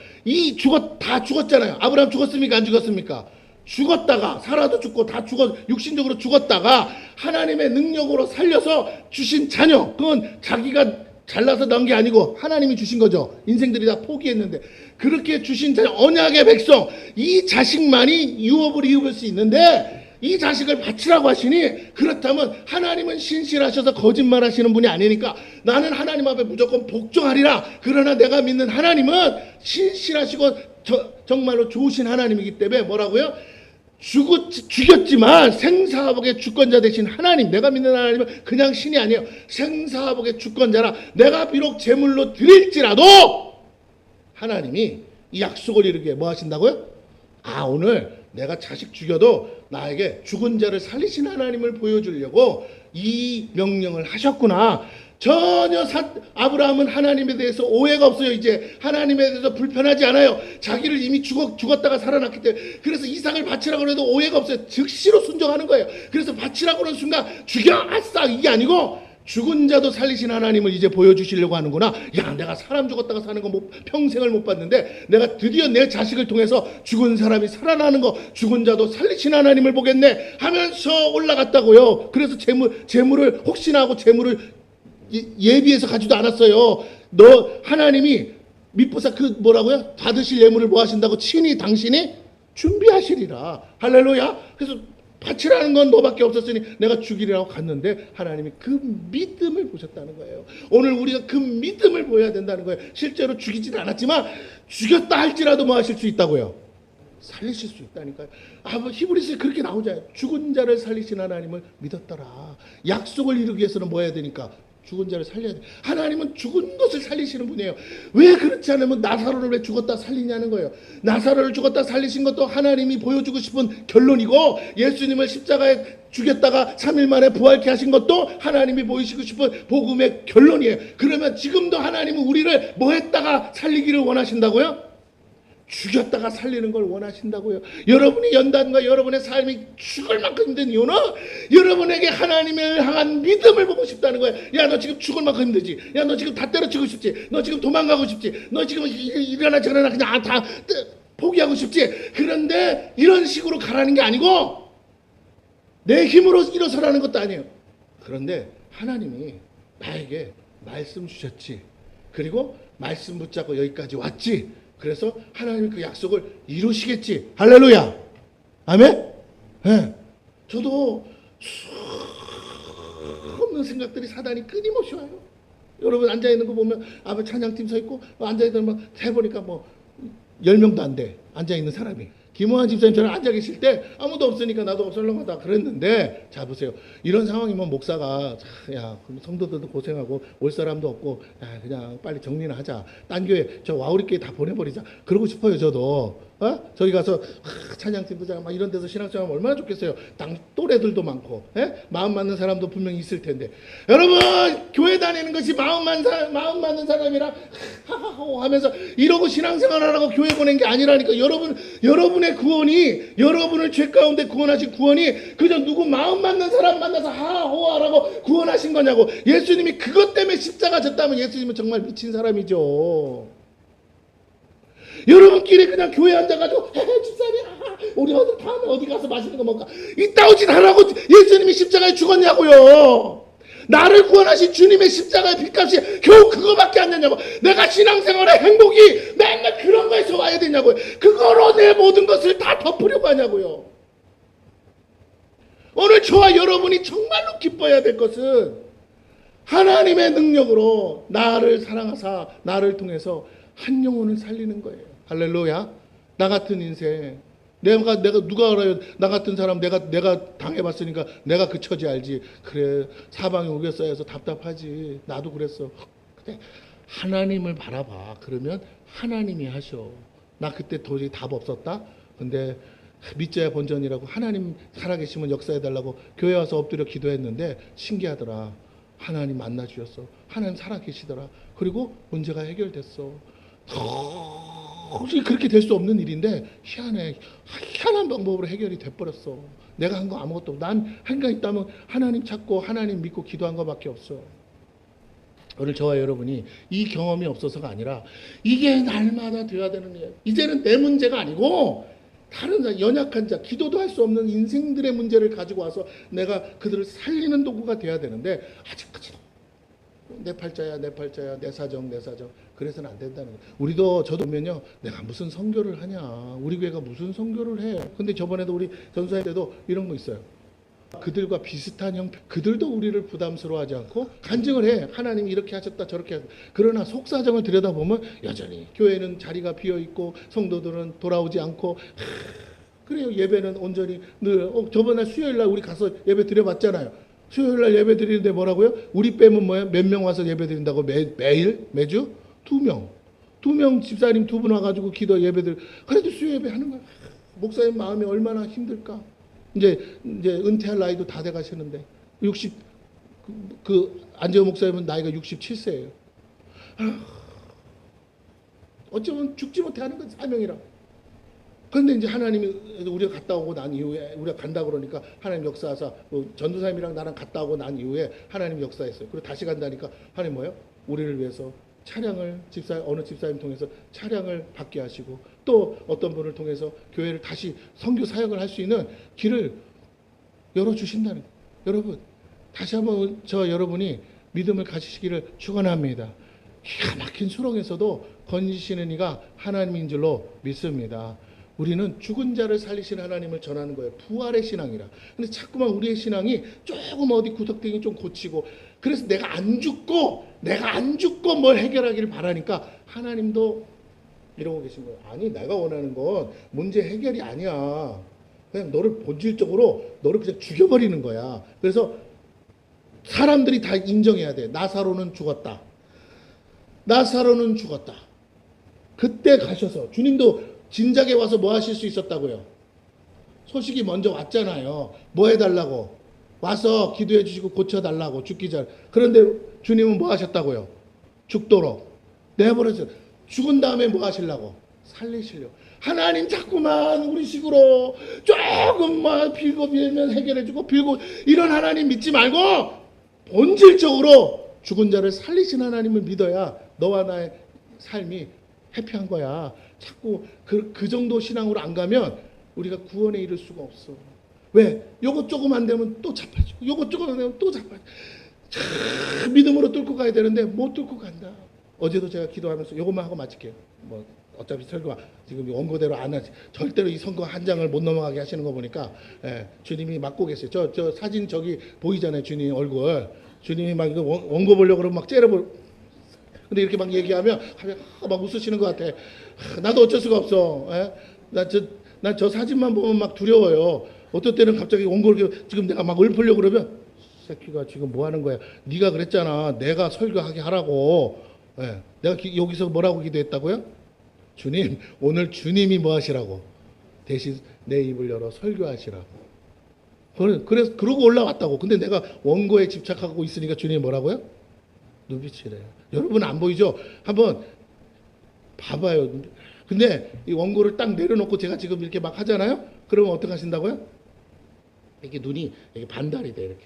다 죽었잖아요. 아브라함 죽었습니까? 안 죽었습니까? 죽었다가, 사라도 죽고 다 육신적으로 죽었다가 하나님의 능력으로 살려서 주신 자녀, 그건 자기가 잘나서 낳은 게 아니고 하나님이 주신 거죠. 인생들이 다 포기했는데 그렇게 주신 자녀, 언약의 백성, 이 자식만이 유업을 이을 수 있는데 이 자식을 바치라고 하시니, 그렇다면 하나님은 신실하셔서 거짓말 하시는 분이 아니니까 나는 하나님 앞에 무조건 복종하리라. 그러나 내가 믿는 하나님은 신실하시고 정말로 좋으신 하나님이기 때문에 뭐라고요? 죽였지만 생사복의 주권자 되신 하나님, 내가 믿는 하나님은 그냥 신이 아니에요. 생사복의 주권자라. 내가 비록 제물로 드릴지라도 하나님이 이 약속을 이루게 뭐 하신다고요? 오늘 내가 자식 죽여도 나에게 죽은 자를 살리신 하나님을 보여주려고 이 명령을 하셨구나. 전혀 아브라함은 하나님에 대해서 오해가 없어요. 이제 하나님에 대해서 불편하지 않아요. 자기를 이미 죽었다가 살아났기 때문에. 그래서 이삭을 바치라고 해도 오해가 없어요. 즉시로 순종하는 거예요. 그래서 바치라고 하는 순간 죽여, 아싸, 이게 아니고 죽은 자도 살리신 하나님을 이제 보여주시려고 하는구나. 야, 내가 사람 죽었다가 사는 거 평생을 못 봤는데 내가 드디어 내 자식을 통해서 죽은 사람이 살아나는 거, 죽은 자도 살리신 하나님을 보겠네 하면서 올라갔다고요. 그래서 재물을 혹시나 하고 재물을 예비해서 가지도 않았어요. 하나님이 미쁘사 뭐라고요? 받으실 예물을 뭐 하신다고? 친히 당신이 준비하시리라. 할렐루야. 그래서 바치라는 건 너밖에 없었으니 내가 죽이라고 갔는데 하나님이 그 믿음을 보셨다는 거예요. 오늘 우리가 그 믿음을 보여야 된다는 거예요. 실제로 죽이지는 않았지만 죽였다 할지라도 뭐 하실 수 있다고요? 살리실 수 있다니까요. 히브리서에 그렇게 나오잖아요. 죽은 자를 살리신 하나님을 믿었더라. 약속을 이루기 위해서는 뭐 해야 되니까? 죽은 자를 살려야 돼. 하나님은 죽은 것을 살리시는 분이에요. 왜 그렇지 않으면 나사로를 왜 죽었다 살리냐는 거예요. 나사로를 죽었다 살리신 것도 하나님이 보여주고 싶은 결론이고, 예수님을 십자가에 죽였다가 3일 만에 부활케 하신 것도 하나님이 보이시고 싶은 복음의 결론이에요. 그러면 지금도 하나님은 우리를 뭐 했다가 살리기를 원하신다고요? 죽였다가 살리는 걸 원하신다고요. 여러분이 연단과 여러분의 삶이 죽을 만큼 힘든 이유는 여러분에게 하나님을 향한 믿음을 보고 싶다는 거예요. 야, 너 지금 죽을 만큼 힘들지. 야, 너 지금 다 때려치고 싶지. 너 지금 도망가고 싶지. 너 지금 일어나 저러나 그냥 다 포기하고 싶지. 그런데 이런 식으로 가라는 게 아니고 내 힘으로 일어서라는 것도 아니에요. 그런데 하나님이 나에게 말씀 주셨지. 그리고 말씀 붙잡고 여기까지 왔지. 그래서 하나님이 그 약속을 이루시겠지. 할렐루야. 아멘. 네. 저도 수없는 생각들이 사단이 끊임없이 와요. 여러분 앉아있는 거 보면 앞에 찬양팀 서 있고 앉아있는 막 해보니까 10명도 안 돼. 앉아있는 사람이. 김호환 집사님처럼 앉아 계실 때 아무도 없으니까 나도 없을렁하다 그랬는데, 자 보세요. 이런 상황이면 목사가 성도들도 고생하고 올 사람도 없고 그냥 빨리 정리나 하자. 딴 교회 저 와우리 교회 다 보내버리자. 그러고 싶어요. 저도. 저기 가서 찬양팀도 막 이런 데서 신앙생활하면 얼마나 좋겠어요. 또래들도 많고 마음 맞는 사람도 분명히 있을 텐데, 여러분 교회 다니는 것이 마음 맞는 사람이랑 하하호 하면서 이러고 신앙생활하라고 교회 보낸 게 아니라니까. 여러분의 구원이, 여러분을 죄 가운데 구원하신 구원이 그저 누구 마음 맞는 사람 만나서 하하호하라고 구원하신 거냐고. 예수님이 그것 때문에 십자가 졌다면 예수님은 정말 미친 사람이죠. 여러분끼리 그냥 교회 앉아가지고 집사님 우리 다음에 어디 가서 맛있는 거 먹을까, 이따위 짓 하라고 예수님이 십자가에 죽었냐고요. 나를 구원하신 주님의 십자가의 빚값이 겨우 그거밖에 안 되냐고. 내가 신앙생활의 행복이 맨날 그런 거에서 와야 되냐고요. 그거로 내 모든 것을 다 덮으려고 하냐고요. 오늘 저와 여러분이 정말로 기뻐해야 될 것은 하나님의 능력으로 나를 사랑하사 나를 통해서 한 영혼을 살리는 거예요. 할렐루야. 나 같은 인생, 내가 누가 알아요? 나 같은 사람 내가 당해봤으니까 내가 그 처지 알지. 그래, 사방이 우겨싸여서 답답하지. 나도 그랬어. 근데 하나님을 바라봐. 그러면 하나님이 하셔. 나 그때 도저히 답 없었다. 근데 믿자야 본전이라고 하나님 살아계시면 역사해달라고 교회 와서 엎드려 기도했는데 신기하더라. 하나님 만나 주셨어. 하나님 살아계시더라. 그리고 문제가 해결됐어. 도저히 그렇게 될 수 없는 일인데 희한해. 희한한 방법으로 해결이 돼버렸어. 내가 한 거 아무것도 없고 난 한 거 있다면 하나님 찾고 하나님 믿고 기도한 거밖에 없어. 오늘 저와 여러분이 이 경험이 없어서가 아니라 이게 날마다 돼야 되는 거예요. 이제는 내 문제가 아니고 다른 자, 연약한 자, 기도도 할 수 없는 인생들의 문제를 가지고 와서 내가 그들을 살리는 도구가 돼야 되는데 아직까지도 내 팔자야, 내 사정. 그래서는 안 된다는 거예요. 우리도 저도 보면요, 내가 무슨 선교를 하냐, 우리 교회가 무슨 선교를 해. 근데 저번에도 우리 전사회 때도 이런 거 있어요. 그들과 비슷한 형편, 그들도 우리를 부담스러워하지 않고 간증을 해. 하나님이 이렇게 하셨다 저렇게 하셨다. 그러나 속사정을 들여다보면 여전히 교회는 자리가 비어있고 성도들은 돌아오지 않고 그래요. 예배는 온전히 늘 저번에 수요일날 우리 가서 예배 드려봤잖아요. 수요일날 예배 드리는데 뭐라고요? 우리 빼면 뭐야? 몇 명 와서 예배 드린다고 매주? 2명. 2명 집사님 2분 와가지고 기도 예배 드려. 그래도 수요 예배 하는 거야. 목사님 마음이 얼마나 힘들까? 이제 은퇴할 나이도 다 돼 가시는데 60 안재호 목사님은 나이가 67세예요. 어쩌면 죽지 못해 하는 건 사명이라. 그런데 이제 하나님이 우리가 갔다 오고 난 이후에 우리가 간다 그러니까 하나님 역사하사 전도사님이랑 나랑 갔다 오고 난 이후에 하나님 역사했어요. 그리고 다시 간다니까 하나님 뭐예요? 우리를 위해서 차량을 어느 집사님 통해서 차량을 받게 하시고 또 어떤 분을 통해서 교회를 다시 선교 사역을 할 수 있는 길을 열어주신다는 거예요. 여러분 다시 한번 여러분이 믿음을 가지시기를 축원합니다. 기가 막힌 수렁에서도 건지시는 이가 하나님인 줄로 믿습니다. 우리는 죽은 자를 살리시는 하나님을 전하는 거예요. 부활의 신앙이라. 근데 자꾸만 우리의 신앙이 조금 어디 구석탱이 좀 고치고 그래서 내가 안 죽고 뭘 해결하기를 바라니까 하나님도 이러고 계신 거예요. 아니 내가 원하는 건 문제 해결이 아니야. 그냥 너를 본질적으로 너를 그냥 죽여버리는 거야. 그래서 사람들이 다 인정해야 돼. 나사로는 죽었다. 그때 가셔서 주님도 진작에 와서 뭐 하실 수 있었다고요? 소식이 먼저 왔잖아요. 뭐 해달라고? 와서 기도해 주시고 고쳐달라고 죽기 전. 그런데 주님은 뭐 하셨다고요? 죽도록 내버려서 죽은 다음에 뭐 하시려고? 살리시려고. 하나님 자꾸만 우리 식으로 조금만 빌고 빌면 해결해주고 빌고 이런 하나님 믿지 말고 본질적으로 죽은 자를 살리신 하나님을 믿어야 너와 나의 삶이 해피한 거야. 자꾸 그 정도 신앙으로 안 가면 우리가 구원에 이를 수가 없어. 왜? 요것 조금 안 되면 또 자빠지고 요것 조금 안 되면 또 자빠지고 믿음으로 뚫고 가야 되는데 못 뚫고 간다. 어제도 제가 기도하면서 요것만 하고 마칠게요. 뭐 어차피 설교 지금 원고대로 안 하지. 절대로 이 선거 한 장을 못 넘어가게 하시는 거 보니까 주님이 막고 계세요. 저 사진 저기 보이잖아요. 주님 얼굴. 주님이 막 이거 원고 보려고 그러면 막 째려볼. 근데 이렇게 막 얘기하면 막 웃으시는 것 같아. 나도 어쩔 수가 없어. 나 저 사진만 보면 막 두려워요. 어떨 때는 갑자기 원고를 지금 내가 막 읊으려고 그러면 새끼가 지금 뭐 하는 거야. 네가 그랬잖아. 내가 설교하게 하라고. 내가 여기서 뭐라고 기도했다고요? 주님, 오늘 주님이 뭐 하시라고? 대신 내 입을 열어 설교하시라고. 그래서 그러고 올라왔다고. 근데 내가 원고에 집착하고 있으니까 주님이 뭐라고요? 눈빛이래요. 여러분 안 보이죠? 한번 봐봐요. 근데 이 원고를 딱 내려놓고 제가 지금 이렇게 막 하잖아요? 그러면 어떻게 하신다고요? 이렇게 눈이 이렇게 반달이 돼.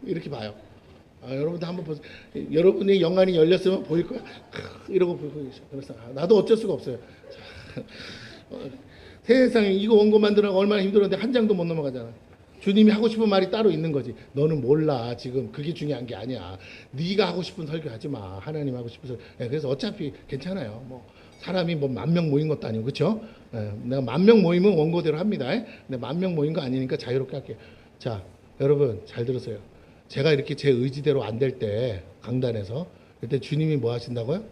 이렇게 봐요. 여러분도 한번 보세요. 여러분의 영안이 열렸으면 보일 거야. 이러고 보고 계셔. 그래서 나도 어쩔 수가 없어요. 세상에 이거 원고 만드는 거 얼마나 힘들었는데 한 장도 못 넘어가잖아. 주님이 하고 싶은 말이 따로 있는 거지. 너는 몰라. 지금 그게 중요한 게 아니야. 네가 하고 싶은 설교 하지 마. 하나님 하고 싶은 설교. 그래서 어차피 괜찮아요. 뭐 사람이 뭐 10,000명 모인 것도 아니고 그렇죠? 내가 10,000명 모이면 원고대로 합니다. 근데 10,000명 모인 거 아니니까 자유롭게 할게요. 자, 여러분 잘 들으세요. 제가 이렇게 제 의지대로 안 될 때 강단에서 그때 주님이 뭐 하신다고요?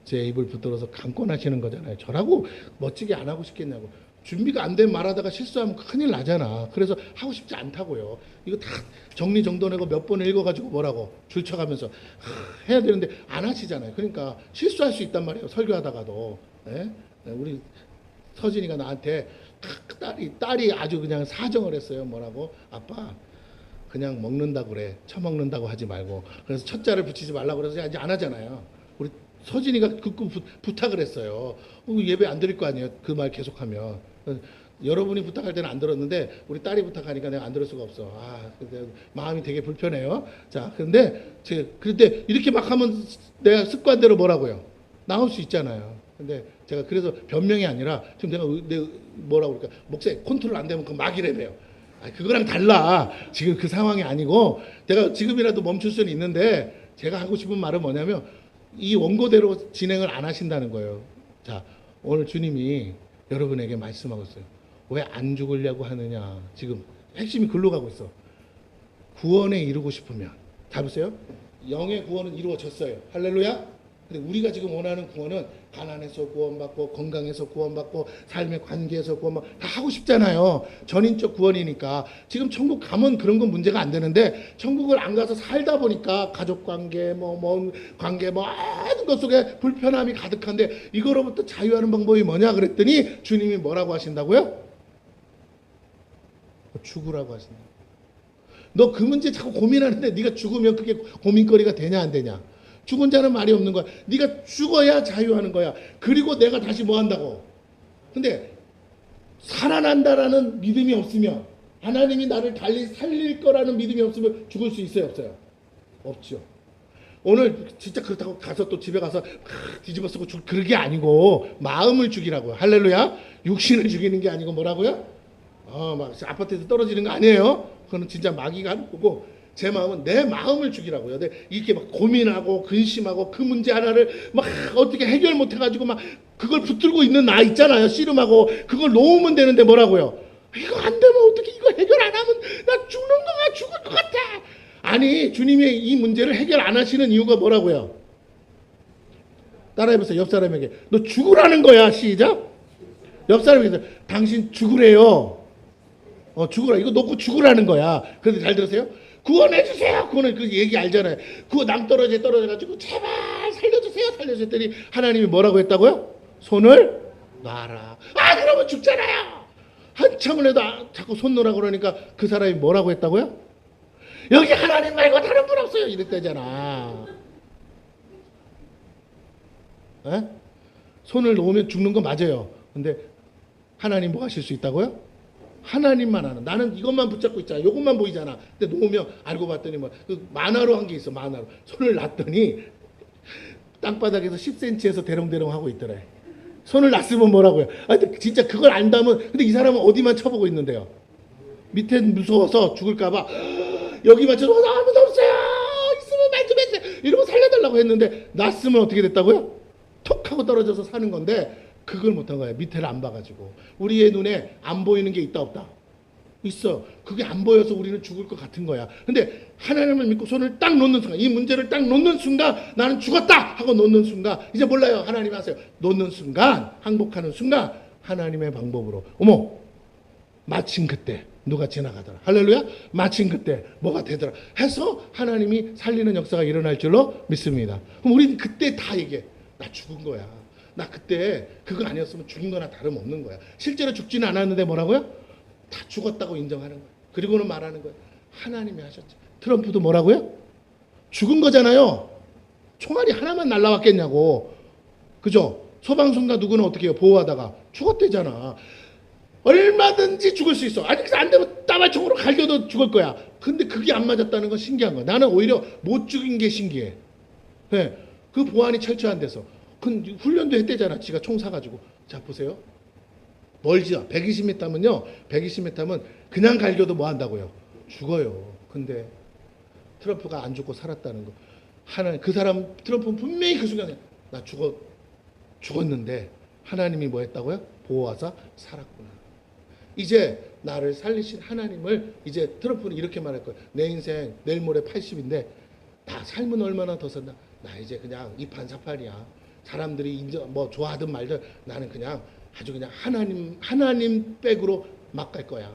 제 입을 붙들어서 강권하시는 거잖아요. 저라고 멋지게 안 하고 싶겠냐고. 준비가 안 된 말하다가 실수하면 큰일 나잖아. 그래서 하고 싶지 않다고요. 이거 다 정리정돈하고 몇 번 읽어가지고 뭐라고 줄쳐가면서 해야 되는데 안 하시잖아요. 그러니까 실수할 수 있단 말이에요. 설교하다가도. 네? 우리 서진이가 나한테 딸이 아주 그냥 사정을 했어요. 뭐라고? 아빠 그냥 먹는다고 그래. 처먹는다고 하지 말고. 그래서 첫자를 붙이지 말라고 그래서 이제 안 하잖아요. 우리 서진이가 극구 부탁을 했어요. 예배 안 드릴 거 아니에요. 그 말 계속하면. 여러분이 부탁할 때는 안 들었는데 우리 딸이 부탁하니까 내가 안 들을 수가 없어. 근데 마음이 되게 불편해요. 자, 그런데 이렇게 막 하면 내가 습관대로 뭐라고요? 나올 수 있잖아요. 근데 제가 그래서 변명이 아니라 지금 내가 뭐라고 그럴까? 목사님 컨트롤 안 되면 그 막이래매요. 그거랑 달라. 지금 그 상황이 아니고 내가 지금이라도 멈출 수는 있는데 제가 하고 싶은 말은 뭐냐면 이 원고대로 진행을 안 하신다는 거예요. 자, 오늘 주님이 여러분에게 말씀하고 있어요. 왜 안 죽으려고 하느냐. 지금 핵심이 글로 가고 있어. 구원에 이루고 싶으면. 다 보세요. 영의 구원은 이루어졌어요. 할렐루야. 근데 우리가 지금 원하는 구원은 가난에서 구원받고 건강에서 구원받고 삶의 관계에서 구원받고 다 하고 싶잖아요. 전인적 구원이니까. 지금 천국 가면 그런 건 문제가 안 되는데 천국을 안 가서 살다 보니까 가족 관계 먼 관계 모든 것 속에 불편함이 가득한데 이거로부터 자유하는 방법이 뭐냐 그랬더니 주님이 뭐라고 하신다고요? 죽으라고 하신다. 너 그 문제 자꾸 고민하는데 네가 죽으면 그게 고민거리가 되냐 안 되냐? 죽은 자는 말이 없는 거야. 네가 죽어야 자유하는 거야. 그리고 내가 다시 뭐 한다고? 근데 살아난다라는 믿음이 없으면 하나님이 나를 달리 살릴 거라는 믿음이 없으면 죽을 수 있어요 없어요? 없죠. 오늘 진짜 그렇다고 가서 또 집에 가서 뒤집어 쓰고 그런 게 아니고 마음을 죽이라고요. 할렐루야. 육신을 죽이는 게 아니고 뭐라고요? 막 아파트에서 떨어지는 거 아니에요. 그거는 진짜 마귀가 하는 거고 제 마음은 내 마음을 죽이라고요. 이렇게 막 고민하고 근심하고 그 문제 하나를 막 어떻게 해결 못 해가지고 막 그걸 붙들고 있는 나 있잖아요. 씨름하고 그걸 놓으면 되는데 뭐라고요? 이거 안 되면 어떻게 이거 해결 안 하면 나 죽을 것 같아. 아니 주님이 이 문제를 해결 안 하시는 이유가 뭐라고요? 따라해보세요. 옆 사람에게 너 죽으라는 거야. 시작. 옆 사람에게 당신 죽으래요. 죽으라. 이거 놓고 죽으라는 거야. 그런데 잘 들으세요. 구원해주세요. 그거는 그 얘기 알잖아요. 그거 떨어져가지고 제발 살려주세요. 했더니 하나님이 뭐라고 했다고요? 손을 놔라. 그러면 죽잖아요. 한참을 해도 자꾸 손 놓으라고 그러니까 그 사람이 뭐라고 했다고요? 여기 하나님 말고 다른 분 없어요. 이랬다잖아. 손을 놓으면 죽는 거 맞아요. 근데 하나님 뭐 하실 수 있다고요? 하나님만 하는. 나는 이것만 붙잡고 있잖아. 이것만 보이잖아. 근데 놓으면 알고 봤더니 그 만화로 한 게 있어. 만화로. 손을 놨더니 땅바닥에서 10cm에서 대롱대롱 하고 있더래. 손을 놨으면 뭐라고요? 근데 진짜 그걸 안다면 근데 이 사람은 어디만 쳐보고 있는데요? 밑에 무서워서 죽을까봐 여기 맞춰서 아무도 없어요. 있으면 말 좀 해주세요. 이러고 살려달라고 했는데 놨으면 어떻게 됐다고요? 톡 하고 떨어져서 사는 건데 그걸 못한 거예요. 밑에를 안 봐가지고. 우리의 눈에 안 보이는 게 있다 없다? 있어. 그게 안 보여서 우리는 죽을 것 같은 거야. 근데 하나님을 믿고 손을 딱 놓는 순간, 이 문제를 딱 놓는 순간 나는 죽었다 하고 놓는 순간 이제 몰라요. 하나님 하세요. 놓는 순간, 항복하는 순간 하나님의 방법으로 어머 마침 그때 누가 지나가더라. 할렐루야. 마침 그때 뭐가 되더라 해서 하나님이 살리는 역사가 일어날 줄로 믿습니다. 그럼 우리는 그때 다 얘기해. 나 죽은 거야. 나 그때 그거 아니었으면 죽인 거나 다름없는 거야. 실제로 죽지는 않았는데 뭐라고요? 다 죽었다고 인정하는 거야. 그리고는 말하는 거야. 하나님이 하셨지. 트럼프도 뭐라고요? 죽은 거잖아요. 총알이 하나만 날라왔겠냐고. 그죠? 소방관과 누구는 어떻게 해요? 보호하다가 죽었대잖아. 얼마든지 죽을 수 있어. 아니 그래서 안 되면 따발총으로 갈겨도 죽을 거야. 근데 그게 안 맞았다는 건 신기한 거야. 나는 오히려 못 죽인 게 신기해. 네. 그 보안이 철저한 데서. 훈련도 했대잖아. 지가 총 사가지고. 자 보세요. 멀지요. 120m면요. 120m면 그냥 갈겨도 뭐 한다고요? 죽어요. 근데 트럼프가 안 죽고 살았다는 거. 하나님 그 사람 트럼프는 분명히 그 순간에 나 죽었는데 하나님이 뭐 했다고요? 보호하사 살았구나. 이제 나를 살리신 하나님을 이제 트럼프는 이렇게 말할 거예요. 내 인생 내일 모레 80인데 나 삶은 얼마나 더 산다. 나 이제 그냥 이판사판이야. 사람들이 인정 뭐 좋아하든 말든 나는 그냥 아주 그냥 하나님 백으로 막 갈 거야.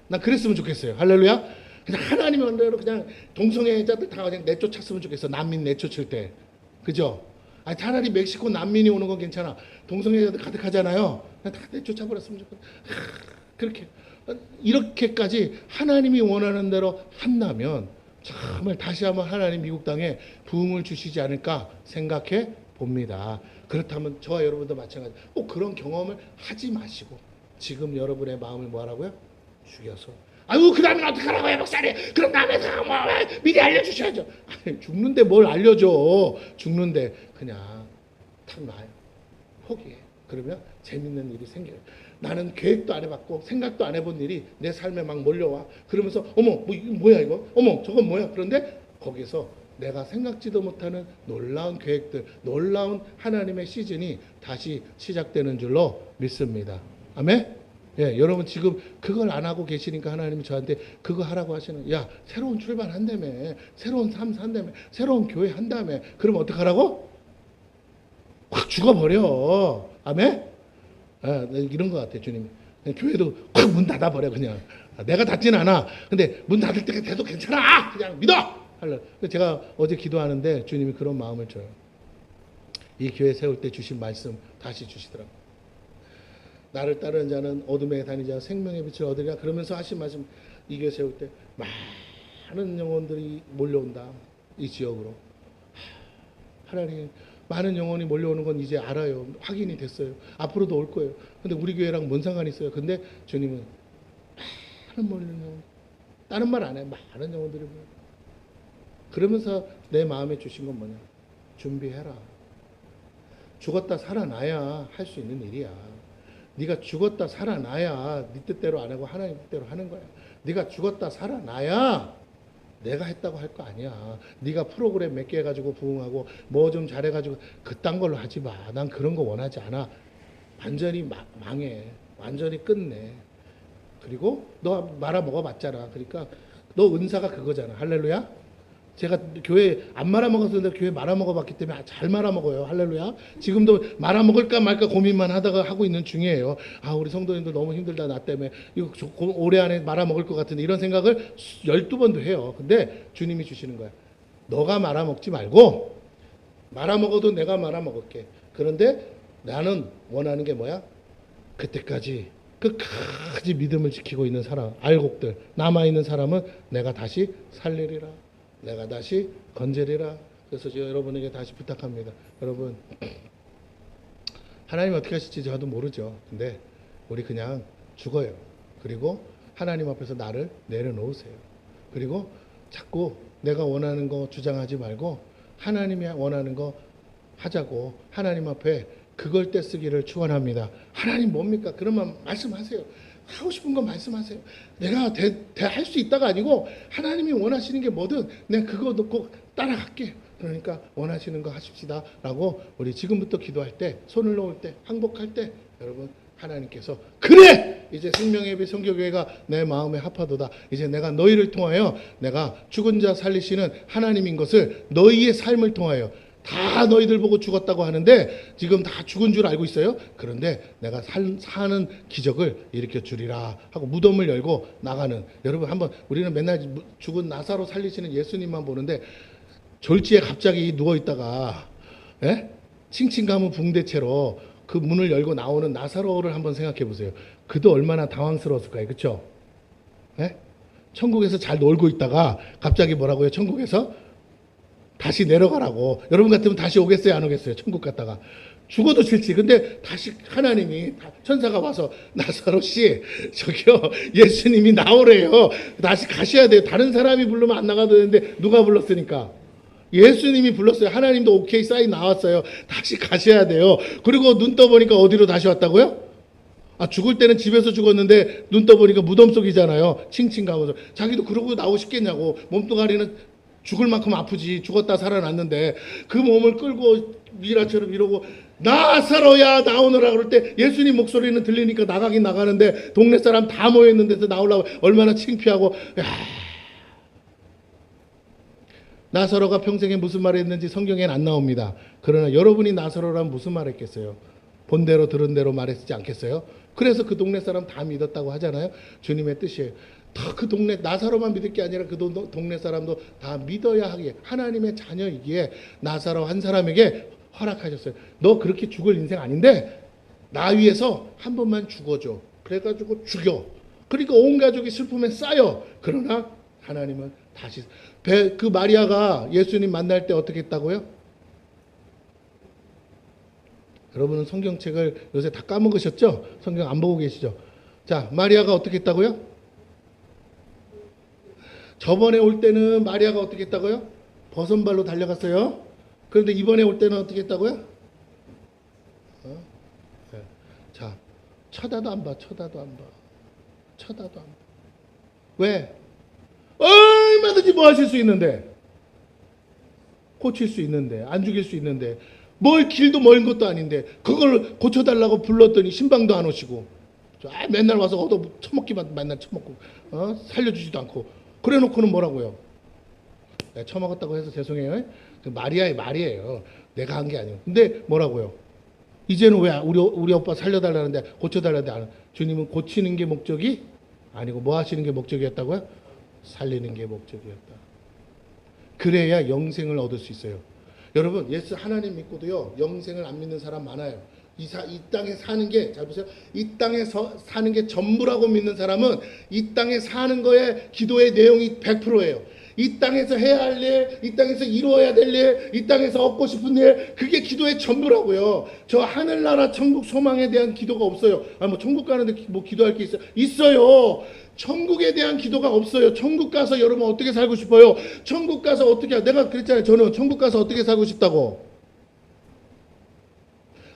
난 그랬으면 좋겠어요. 할렐루야. 그냥 하나님의 언대로 그냥 동성애자들 다 그냥 내쫓았으면 좋겠어. 난민 내쫓을 때. 그죠? 아니 차라리 멕시코 난민이 오는 건 괜찮아. 동성애자들 가득하잖아요. 그냥 다 내쫓아버렸으면 좋겠어. 그렇게 이렇게까지 하나님이 원하는 대로 한다면 정말 다시 한번 하나님 미국 땅에 부흥을 주시지 않을까 생각해 봅니다. 그렇다면 저와 여러분도 마찬가지. 꼭 그런 경험을 하지 마시고 지금 여러분의 마음을 뭐하라고요? 죽여서 아유 그 다음에 어떡하라고요 목사님. 그럼 다음에 뭐 미리 알려주셔야죠. 아니, 죽는데 뭘 알려줘. 죽는데 그냥 탁 놔요. 포기해. 그러면 재밌는 일이 생겨요. 나는 계획도 안 해봤고 생각도 안 해본 일이 내 삶에 막 몰려와. 그러면서 어머 뭐 이거 뭐야 이거 어머 저건 뭐야. 그런데 거기서 내가 생각지도 못하는 놀라운 계획들, 놀라운 하나님의 시즌이 다시 시작되는 줄로 믿습니다. 아멘? 예, 여러분 지금 그걸 안 하고 계시니까 하나님이 저한테 그거 하라고 하시는, 야, 새로운 출발 한다며, 새로운 삶 산다며, 새로운 교회 한다며, 그럼 어떡하라고? 확 죽어버려. 아멘? 아, 이런 것 같아, 주님이. 교회도 확 문 닫아버려, 그냥. 내가 닫진 않아. 근데 문 닫을 때가 돼도 괜찮아! 그냥 믿어! 제가 어제 기도하는데 주님이 그런 마음을 줘요. 이 교회 세울 때 주신 말씀 다시 주시더라고요. 나를 따르는 자는 어둠에 다니자 생명의 빛을 얻으리라. 그러면서 하신 말씀, 이 교회 세울 때 많은 영혼들이 몰려온다. 이 지역으로. 하나님, 많은 영혼이 몰려오는 건 이제 알아요. 확인이 됐어요. 앞으로도 올 거예요. 근데 우리 교회랑 뭔 상관이 있어요? 근데 주님은 많은 몰리는 영혼, 다른 말 안 해. 많은 영혼들이 몰려. 그러면서 내 마음에 주신 건 뭐냐? 준비해라. 죽었다 살아나야 할 수 있는 일이야. 네가 죽었다 살아나야 네 뜻대로 안 하고 하나님 뜻대로 하는 거야. 네가 죽었다 살아나야 내가 했다고 할 거 아니야. 네가 프로그램 몇 개 해가지고 부흥하고 뭐 좀 잘해가지고 그딴 걸로 하지 마. 난 그런 거 원하지 않아. 완전히 망해. 완전히 끝내. 그리고 너 말아먹어봤잖아. 그러니까 너 은사가 그거잖아. 할렐루야. 제가 교회 안 말아먹었는데 교회 말아먹어봤기 때문에 잘 말아먹어요. 할렐루야. 지금도 말아먹을까 말까 고민만 하다가 하고 있는 중이에요. 아, 우리 성도님들 너무 힘들다. 나 때문에 이거 올해 안에 말아먹을 것 같은데 이런 생각을 12번도 해요. 근데 주님이 주시는 거야. 너가 말아먹지 말고 말아먹어도 내가 말아먹을게. 그런데 나는 원하는 게 뭐야? 그때까지 끝까지 믿음을 지키고 있는 사람, 알곡들, 남아있는 사람은 내가 다시 살리리라. 내가 다시 건지리라. 그래서 제가 여러분에게 다시 부탁합니다. 여러분, 하나님 어떻게 하실지 저도 모르죠. 근데 우리 그냥 죽어요. 그리고 하나님 앞에서 나를 내려놓으세요. 그리고 자꾸 내가 원하는 거 주장하지 말고 하나님이 원하는 거 하자고 하나님 앞에 그걸 떼쓰기를 축원합니다. 하나님 뭡니까? 그러면 말씀하세요. 하고 싶은 거 말씀하세요. 내가 할 수 있다가 아니고 하나님이 원하시는 게 뭐든 내가 그거 놓고 따라갈게. 그러니까 원하시는 거 하십시다 라고 우리 지금부터 기도할 때, 손을 놓을 때, 항복할 때 여러분 하나님께서 그래! 이제 생명예배 선교교회가 내 마음에 합하도다. 이제 내가 너희를 통하여 내가 죽은 자 살리시는 하나님인 것을 너희의 삶을 통하여 다 너희들 보고 죽었다고 하는데 지금 다 죽은 줄 알고 있어요. 그런데 내가 사는 기적을 일으켜 주리라 하고 무덤을 열고 나가는, 여러분 한번, 우리는 맨날 죽은 나사로 살리시는 예수님만 보는데 졸지에 갑자기 누워있다가 칭칭 감은 붕대채로 그 문을 열고 나오는 나사로를 한번 생각해 보세요. 그도 얼마나 당황스러웠을까요? 그렇죠? 천국에서 잘 놀고 있다가 갑자기 뭐라고요? 천국에서 다시 내려가라고. 여러분 같으면 다시 오겠어요? 안 오겠어요? 천국 갔다가. 죽어도 싫지. 근데 다시 하나님이, 천사가 와서 나사로 씨, 저기요, 예수님이 나오래요. 다시 가셔야 돼요. 다른 사람이 부르면 안 나가도 되는데 누가 불렀으니까? 예수님이 불렀어요. 하나님도 오케이 사인 나왔어요. 다시 가셔야 돼요. 그리고 눈 떠보니까 어디로 다시 왔다고요? 아, 죽을 때는 집에서 죽었는데 눈 떠보니까 무덤 속이잖아요. 칭칭 가면서. 자기도 그러고 나오고 싶겠냐고. 몸뚱아리는 죽을 만큼 아프지. 죽었다 살아났는데 그 몸을 끌고 미라처럼 이러고 나사로야 나오너라 그럴 때 예수님 목소리는 들리니까 나가긴 나가는데 동네 사람 다 모여있는 데서 나오려고 얼마나 창피하고. 나사로가 평생에 무슨 말을 했는지 성경에는 안 나옵니다. 그러나 여러분이 나사로라면 무슨 말 했겠어요? 본 대로 들은 대로 말했지 않겠어요? 그래서 그 동네 사람 다 믿었다고 하잖아요. 주님의 뜻이에요. 다 그 동네 나사로만 믿을 게 아니라 그 동네 사람도 다 믿어야 하기에 하나님의 자녀이기에 나사로 한 사람에게 허락하셨어요. 너 그렇게 죽을 인생 아닌데 나 위해서 한 번만 죽어줘. 그래가지고 죽여. 그러니까 온 가족이 슬픔에 쌓여. 그러나 하나님은 다시 그 마리아가 예수님 만날 때 어떻게 했다고요? 여러분은 성경책을 요새 다 까먹으셨죠? 성경 안 보고 계시죠? 자, 마리아가 어떻게 했다고요? 저번에 올 때는 마리아가 어떻게 했다고요? 버선발로 달려갔어요. 그런데 이번에 올 때는 어떻게 했다고요? 네. 자, 쳐다도 안 봐. 쳐다도 안 봐. 쳐다도 안 봐. 왜? 얼마든지 뭐 하실 수 있는데, 고칠 수 있는데, 안 죽일 수 있는데, 뭘 길도 멀은 것도 아닌데 그걸 고쳐달라고 불렀더니 신방도 안 오시고 맨날 와서 얻어 처먹기만 맨날 처먹고 살려주지도 않고 그래 놓고는 뭐라고요? 내가 처먹었다고 해서 죄송해요. 그 마리아의 말이에요. 내가 한 게 아니에요. 근데 뭐라고요? 이제는 왜 우리 오빠 살려달라는데 고쳐달라는데 안 주님은 고치는 게 목적이 아니고 뭐 하시는 게 목적이었다고요? 살리는 게 목적이었다. 그래야 영생을 얻을 수 있어요. 여러분, 예수 하나님 믿고도요, 영생을 안 믿는 사람 많아요. 이 땅에 사는 게, 잘 보세요. 이 땅에서 사는 게 전부라고 믿는 사람은 이 땅에 사는 거에 기도의 내용이 100%예요. 이 땅에서 해야 할 일, 이 땅에서 이루어야 될 일, 이 땅에서 얻고 싶은 일, 그게 기도의 전부라고요. 저 하늘나라 천국 소망에 대한 기도가 없어요. 뭐 천국 가는데 뭐 기도할 게 있어요? 있어요. 천국에 대한 기도가 없어요. 천국 가서 여러분 어떻게 살고 싶어요? 천국 가서 어떻게, 내가 그랬잖아요. 저는 천국 가서 어떻게 살고 싶다고.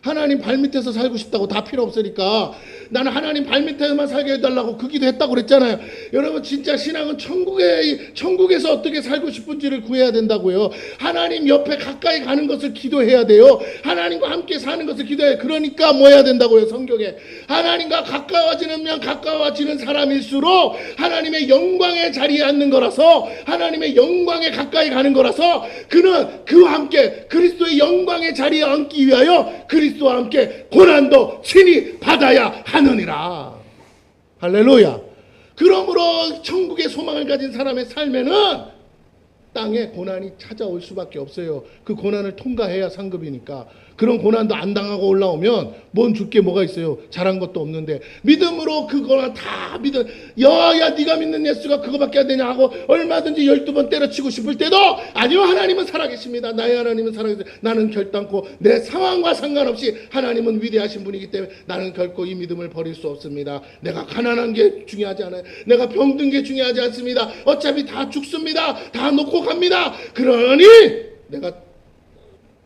하나님 발밑에서 살고 싶다고. 다 필요 없으니까 나는 하나님 발밑에만 살게 해달라고 그 기도했다고 그랬잖아요. 여러분 진짜 신앙은 천국에서 어떻게 살고 싶은지를 구해야 된다고요. 하나님 옆에 가까이 가는 것을 기도해야 돼요. 하나님과 함께 사는 것을 기도해야 돼요. 그러니까 뭐 해야 된다고요. 성경에 하나님과 가까워지는 사람일수록 하나님의 영광의 자리에 앉는 거라서, 하나님의 영광에 가까이 가는 거라서 그는 그와 함께 그리스도의 영광의 자리에 앉기 위하여 그리스도와 함께 고난도 친히 받아야 하느니라. 할렐루야. 그러므로 천국의 소망을 가진 사람의 삶에는 땅에 고난이 찾아올 수밖에 없어요. 그 고난을 통과해야 상급이니까. 그런 고난도 안 당하고 올라오면 뭔 줄 게 뭐가 있어요. 잘한 것도 없는데 믿음으로 그거나 다 믿어. 야 네가 믿는 예수가 그거밖에 안 되냐 하고 얼마든지 12번 때려치고 싶을 때도 아니요, 하나님은 살아계십니다. 나의 하나님은 살아계십니다. 나는 결단코 내 상황과 상관없이 하나님은 위대하신 분이기 때문에 나는 결코 이 믿음을 버릴 수 없습니다. 내가 가난한 게 중요하지 않아요. 내가 병든 게 중요하지 않습니다. 어차피 다 죽습니다. 다 놓고 갑니다. 그러니 내가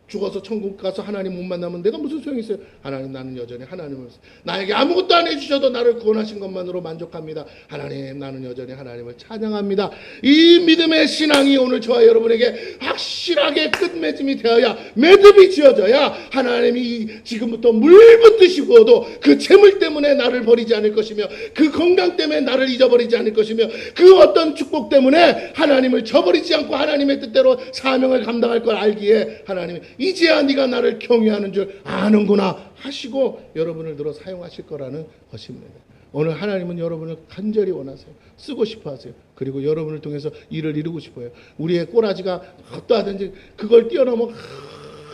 죽어서 천국 가서 하나님 못 만나면 내가 무슨 소용이 있어요? 하나님, 나는 여전히 하나님을, 나에게 아무것도 안 해주셔도 나를 구원하신 것만으로 만족합니다. 하나님, 나는 여전히 하나님을 찬양합니다. 이 믿음의 신앙이 오늘 저와 여러분에게 확실하게 끝맺음이 되어야, 매듭이 지어져야 하나님이 지금부터 물 붓듯이고도 그 재물 때문에 나를 버리지 않을 것이며, 그 건강 때문에 나를 잊어버리지 않을 것이며, 그 어떤 축복 때문에 하나님을 저버리지 않고 하나님의 뜻대로 사명을 감당할 걸 알기에 하나님이 이제야 네가 나를 경외하는 줄 아는구나 하시고 여러분을 들어 사용하실 거라는 것입니다. 오늘 하나님은 여러분을 간절히 원하세요. 쓰고 싶어 하세요. 그리고 여러분을 통해서 일을 이루고 싶어요. 우리의 꼬라지가 어떠하든지 그걸 뛰어넘어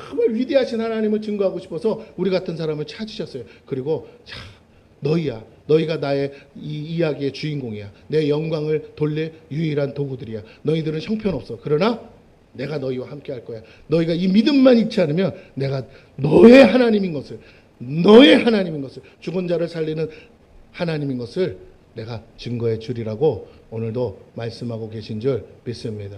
정말 위대하신 하나님을 증거하고 싶어서 우리 같은 사람을 찾으셨어요. 그리고 자, 너희가 나의 이 이야기의 주인공이야. 내 영광을 돌릴 유일한 도구들이야. 너희들은 형편없어. 그러나 내가 너희와 함께 할 거야. 너희가 이 믿음만 잃지 않으면 내가 너의 하나님인 것을, 죽은 자를 살리는 하나님인 것을 내가 증거해 주리라고 오늘도 말씀하고 계신 줄 믿습니다.